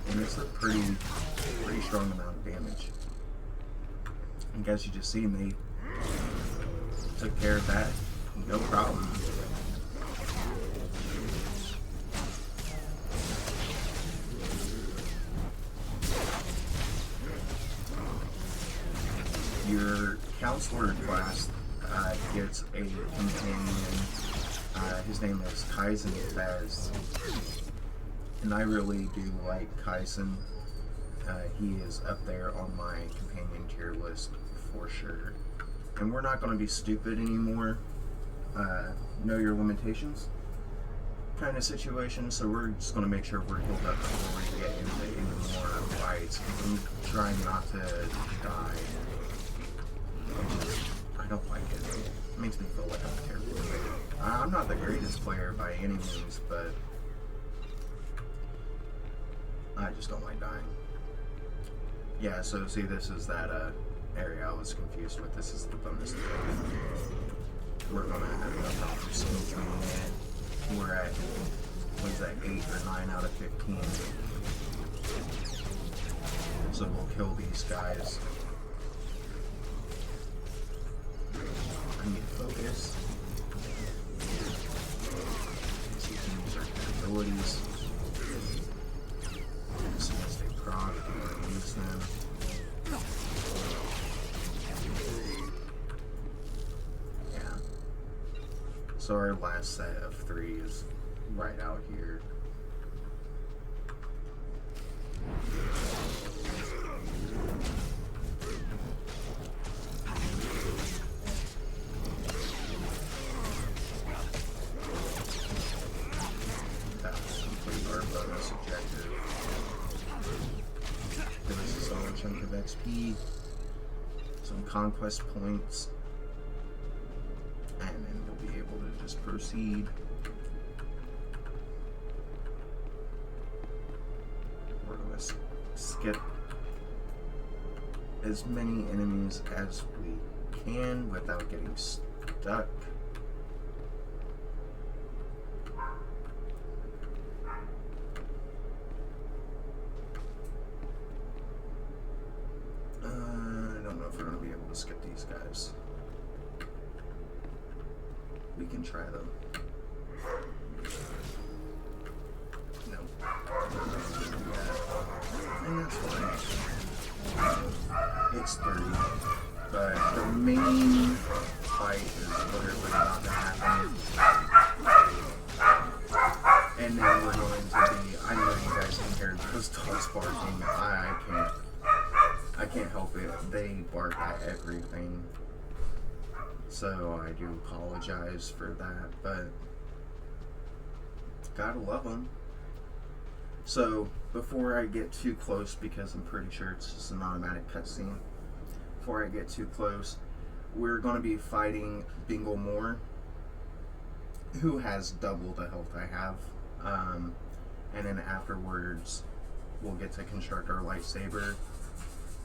And it's a pretty strong amount of damage. And as you just seen, they took care of that, no problem. Your counselor class gets a companion. His name is Kaizen Fez, and I really do like Kaizen. He is up there on my companion tier list for sure. And we're not going to be stupid anymore. Know your limitations kind of situation. So we're just going to make sure we're healed up before we get into any more fights. And try not to die. I don't like it. It makes me feel like I'm terrible. I'm not the greatest player by any means, but I just don't like dying. Yeah, so see, this is that area I was confused with. This is the bonus thing. We're gonna have a proper slow training. We're at, what is that, 8 or 9 out of 15. So we'll kill these guys. I need to focus. So we can use our capabilities. As soon as they proc, we can release them. Yeah. So our last set of 3 is right out here. That's complete our bonus objective. Give us a solid chunk of XP, some conquest points, and then we'll be able to just proceed. We're going to skip as many enemies as we can without getting stuck. I don't know if we're going to be able to skip these guys. We can try them. No. And that's fine. It's 30. But the main fight is literally about to happen. And then we're going to be, I know you guys can hear those dogs barking. I can't help it. They bark at everything. So I do apologize for that, but gotta love them. So before I get too close, because I'm pretty sure it's just an automatic cutscene, before I get too close, we're going to be fighting Bingle Moore, who has double the health I have. And then afterwards, we'll get to construct our lightsaber,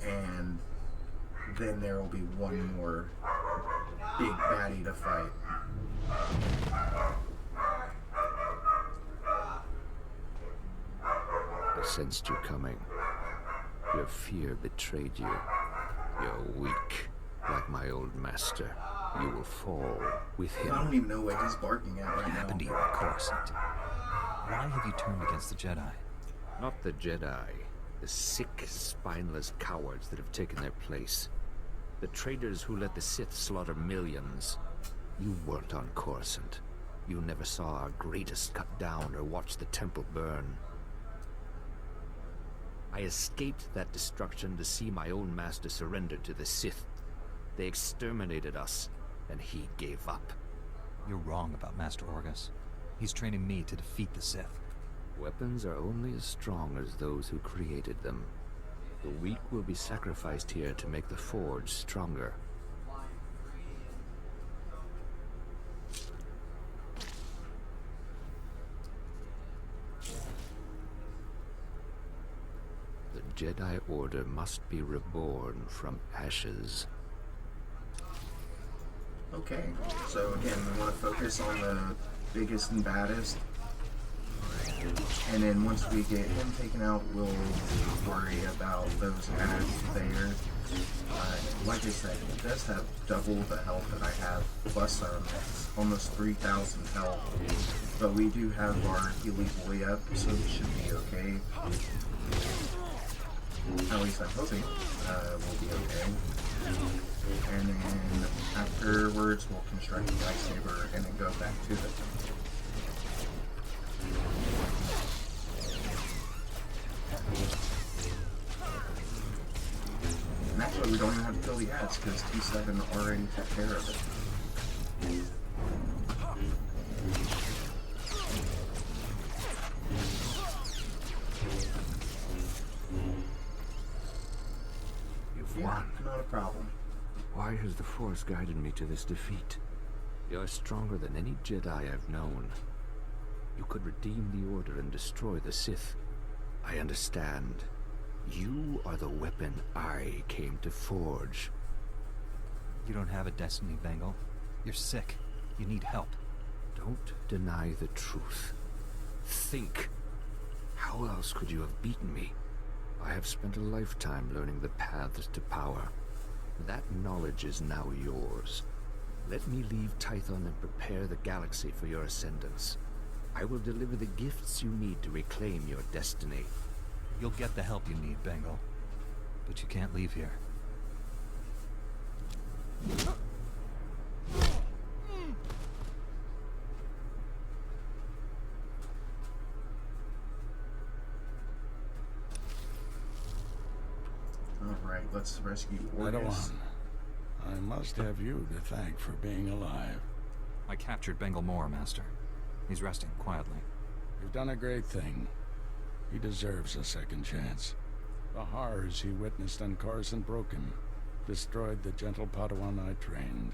and then there will be one more big baddie to fight. I sensed you coming. Your fear betrayed you. You're weak, like my old master. You will fall with him. I don't even know what he's barking at right now. What happened to you at Coruscant? Why have you turned against the Jedi? Not the Jedi. The sick, spineless cowards that have taken their place. The traitors who let the Sith slaughter millions. You weren't on Coruscant. You never saw our greatest cut down or watched the temple burn. I escaped that destruction to see my own master surrender to the Sith. They exterminated us, and he gave up. You're wrong about Master Orgus. He's training me to defeat the Sith. Weapons are only as strong as those who created them. The weak will be sacrificed here to make the Forge stronger. The Jedi Order must be reborn from ashes. Okay, so again, we want to focus on the biggest and baddest. And then once we get him taken out, we'll worry about those ads there. Like I said, it does have double the health that I have, plus it's almost 3,000 health. But we do have our Healy Boy up, so we should be okay. At least I'm hoping we'll be okay. And then afterwards, we'll construct the lightsaber and then go back to it. And actually, we don't even have to kill the ads because T7 already took care of it. You've won. Not a problem. Why has the Force guided me to this defeat? You're stronger than any Jedi I've known. You could redeem the Order and destroy the Sith. I understand. You are the weapon I came to forge. You don't have a destiny, Bengal. You're sick. You need help. Don't deny the truth. Think. How else could you have beaten me? I have spent a lifetime learning the paths to power. That knowledge is now yours. Let me leave Tython and prepare the galaxy for your ascendance. I will deliver the gifts you need to reclaim your destiny. You'll get the help you need, Bengal. But you can't leave here. Alright, let's rescue Orgus. Padawan, I must have you to thank for being alive. I captured Bengal Moore, Master. He's resting quietly. You've done a great thing. He deserves a second chance. The horrors he witnessed on Coruscant broke him, destroyed the gentle Padawan I trained.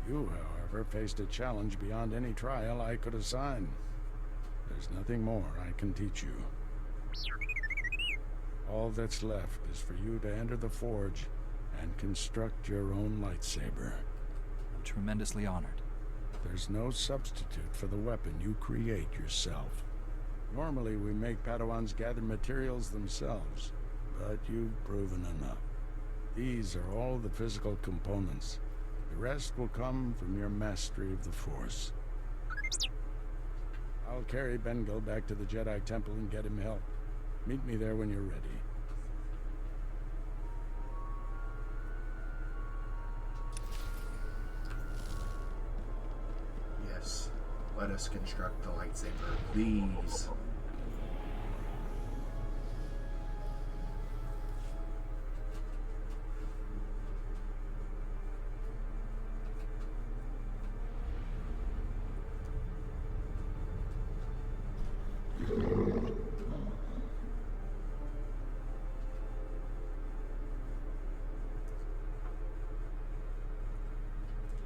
You, however, faced a challenge beyond any trial I could assign. There's nothing more I can teach you. All that's left is for you to enter the Forge and construct your own lightsaber. I'm tremendously honored. There's no substitute for the weapon you create yourself. Normally, we make Padawans gather materials themselves, but you've proven enough. These are all the physical components. The rest will come from your mastery of the Force. I'll carry Bengal back to the Jedi Temple and get him help. Meet me there when you're ready. Yes, let us construct the lightsaber, please.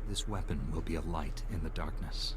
This weapon will be a light in the darkness.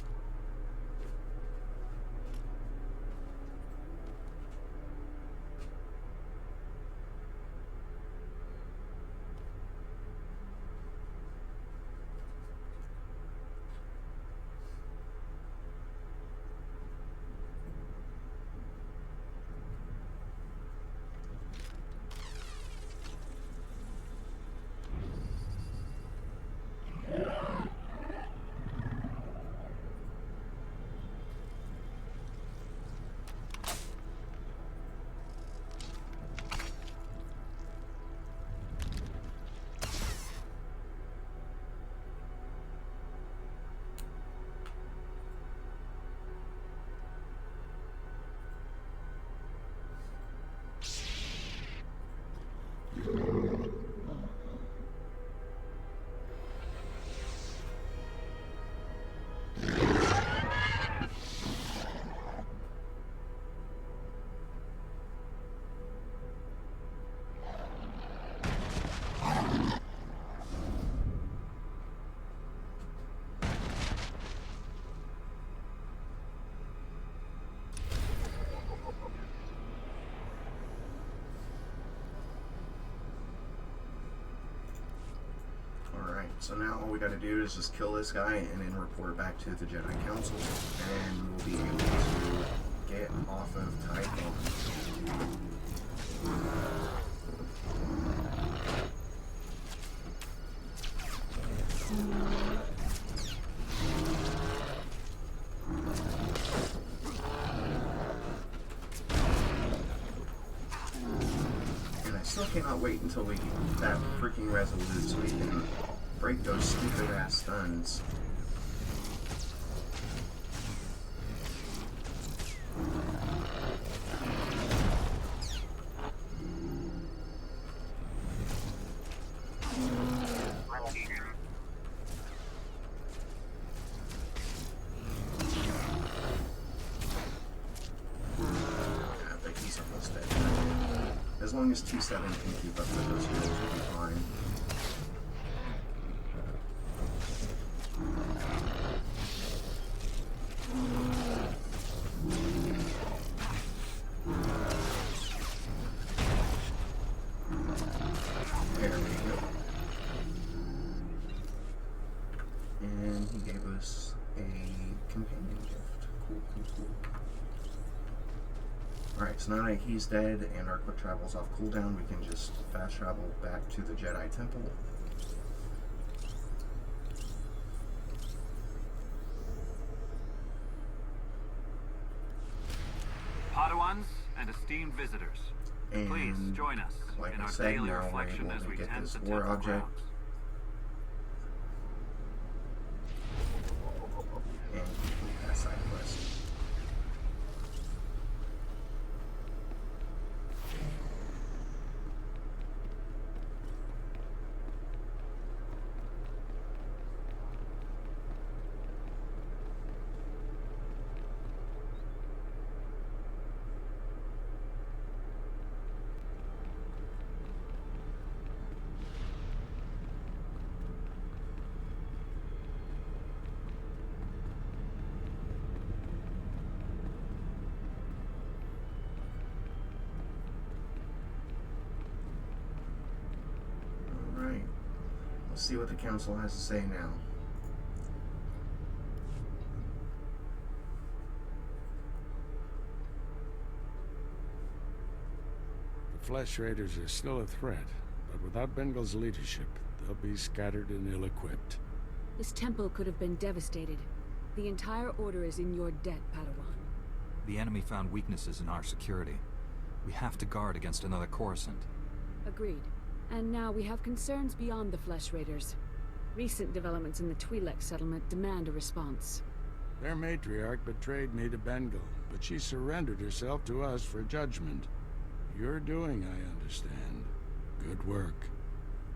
So now all we gotta do is just kill this guy and then report back to the Jedi Council, and we'll be able to get off of Tython. And I still cannot wait until we get that freaking resolute so we can break those stupid ass stuns. I think he's almost dead. As long as 2-7 can keep up with those heroes, we'll be fine. So now that he's dead and our quick travel's off cooldown, we can just fast travel back to the Jedi Temple. Padawans and esteemed visitors, And please join us like in I our said, daily now reflection as we get tend this the war temple object. grounds. And complete that side quest. Alright. Let's see what the council has to say now. The Flesh Raiders are still a threat, but without Bengal's leadership, they'll be scattered and ill-equipped. This temple could have been devastated. The entire order is in your debt, Padawan. The enemy found weaknesses in our security. We have to guard against another Coruscant. Agreed. And now we have concerns beyond the Flesh Raiders. Recent developments in the Twi'lek settlement demand a response. Their matriarch betrayed me to Bengal, but she surrendered herself to us for judgment. You're doing, I understand. Good work.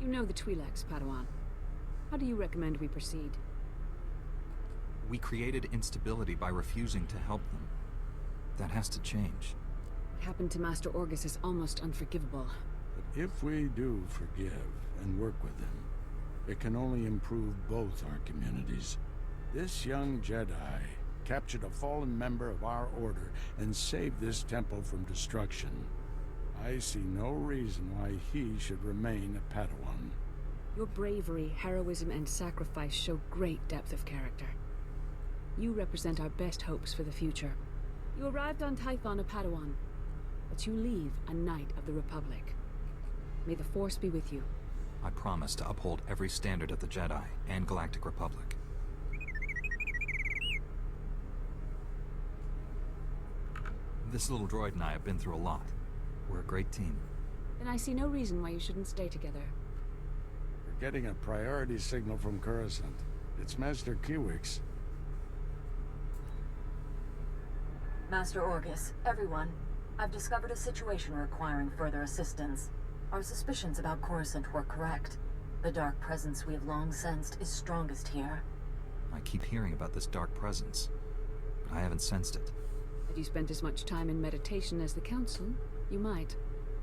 You know the Twi'leks, Padawan. How do you recommend we proceed? We created instability by refusing to help them. That has to change. What happened to Master Orgus is almost unforgivable. But if we do forgive and work with them, it can only improve both our communities. This young Jedi captured a fallen member of our order and saved this temple from destruction. I see no reason why he should remain a Padawan. Your bravery, heroism, and sacrifice show great depth of character. You represent our best hopes for the future. You arrived on Tython a Padawan, but you leave a Knight of the Republic. May the Force be with you. I promise to uphold every standard of the Jedi and Galactic Republic. This little droid and I have been through a lot. We're a great team. Then I see no reason why you shouldn't stay together. We're getting a priority signal from Coruscant. It's Master Kiwix. Master Orgus, everyone. I've discovered a situation requiring further assistance. Our suspicions about Coruscant were correct. The dark presence we have long sensed is strongest here. I keep hearing about this dark presence, but I haven't sensed it. Had you spent as much time in meditation as the Council, you might.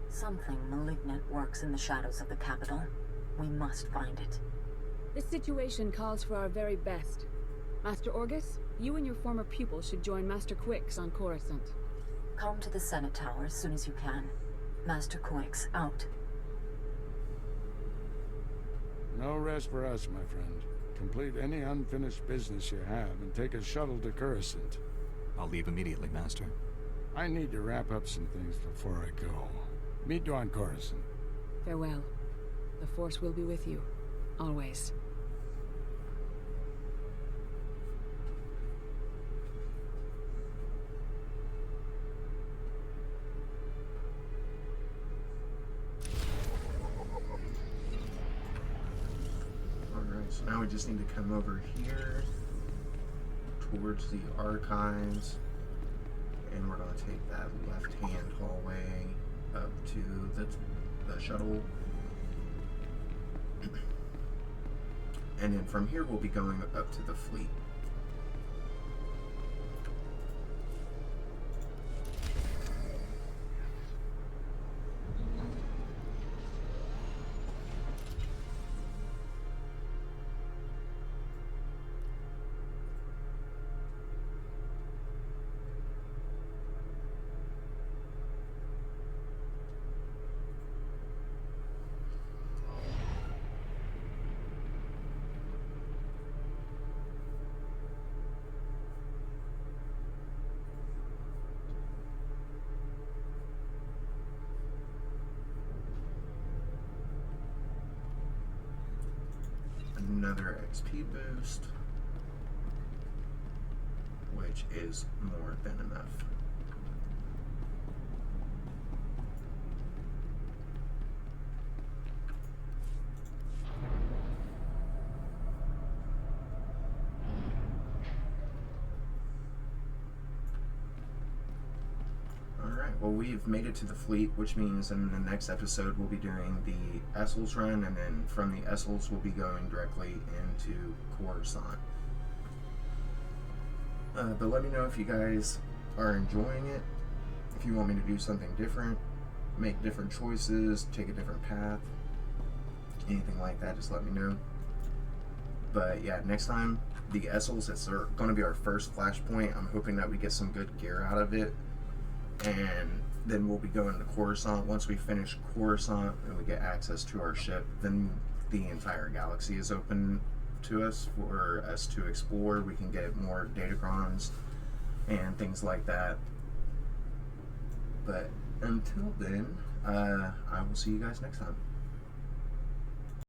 Something malignant works in the shadows of the capital. We must find it. This situation calls for our very best. Master Orgus, you and your former pupil should join Master Quix on Coruscant. Come to the Senate Tower as soon as you can. Master Quix, out. No rest for us, my friend. Complete any unfinished business you have and take a shuttle to Coruscant. I'll leave immediately, Master. I need to wrap up some things before I go. Meet you on Coruscant. Farewell. The Force will be with you. Always. Alright, so now we just need to come over here towards the archives, and we're going to take that left-hand hallway up to the shuttle. And then from here we'll be going up to the fleet. another XP boost, which is more than enough. Well, we've made it to the fleet, which means in the next episode we'll be doing the Essel's run, and then from the Essel's we'll be going directly into Coruscant. But let me know if you guys are enjoying it, if you want me to do something different, make different choices, take a different path, anything like that, just let me know. But yeah, next time, the Essel's, it's going to be our first flashpoint. I'm hoping that we get some good gear out of it. And then we'll be going to Coruscant. Once we finish Coruscant and we get access to our ship, then the entire galaxy is open to us for us to explore. We can get more datacrons and things like that. But until then, I will see you guys next time.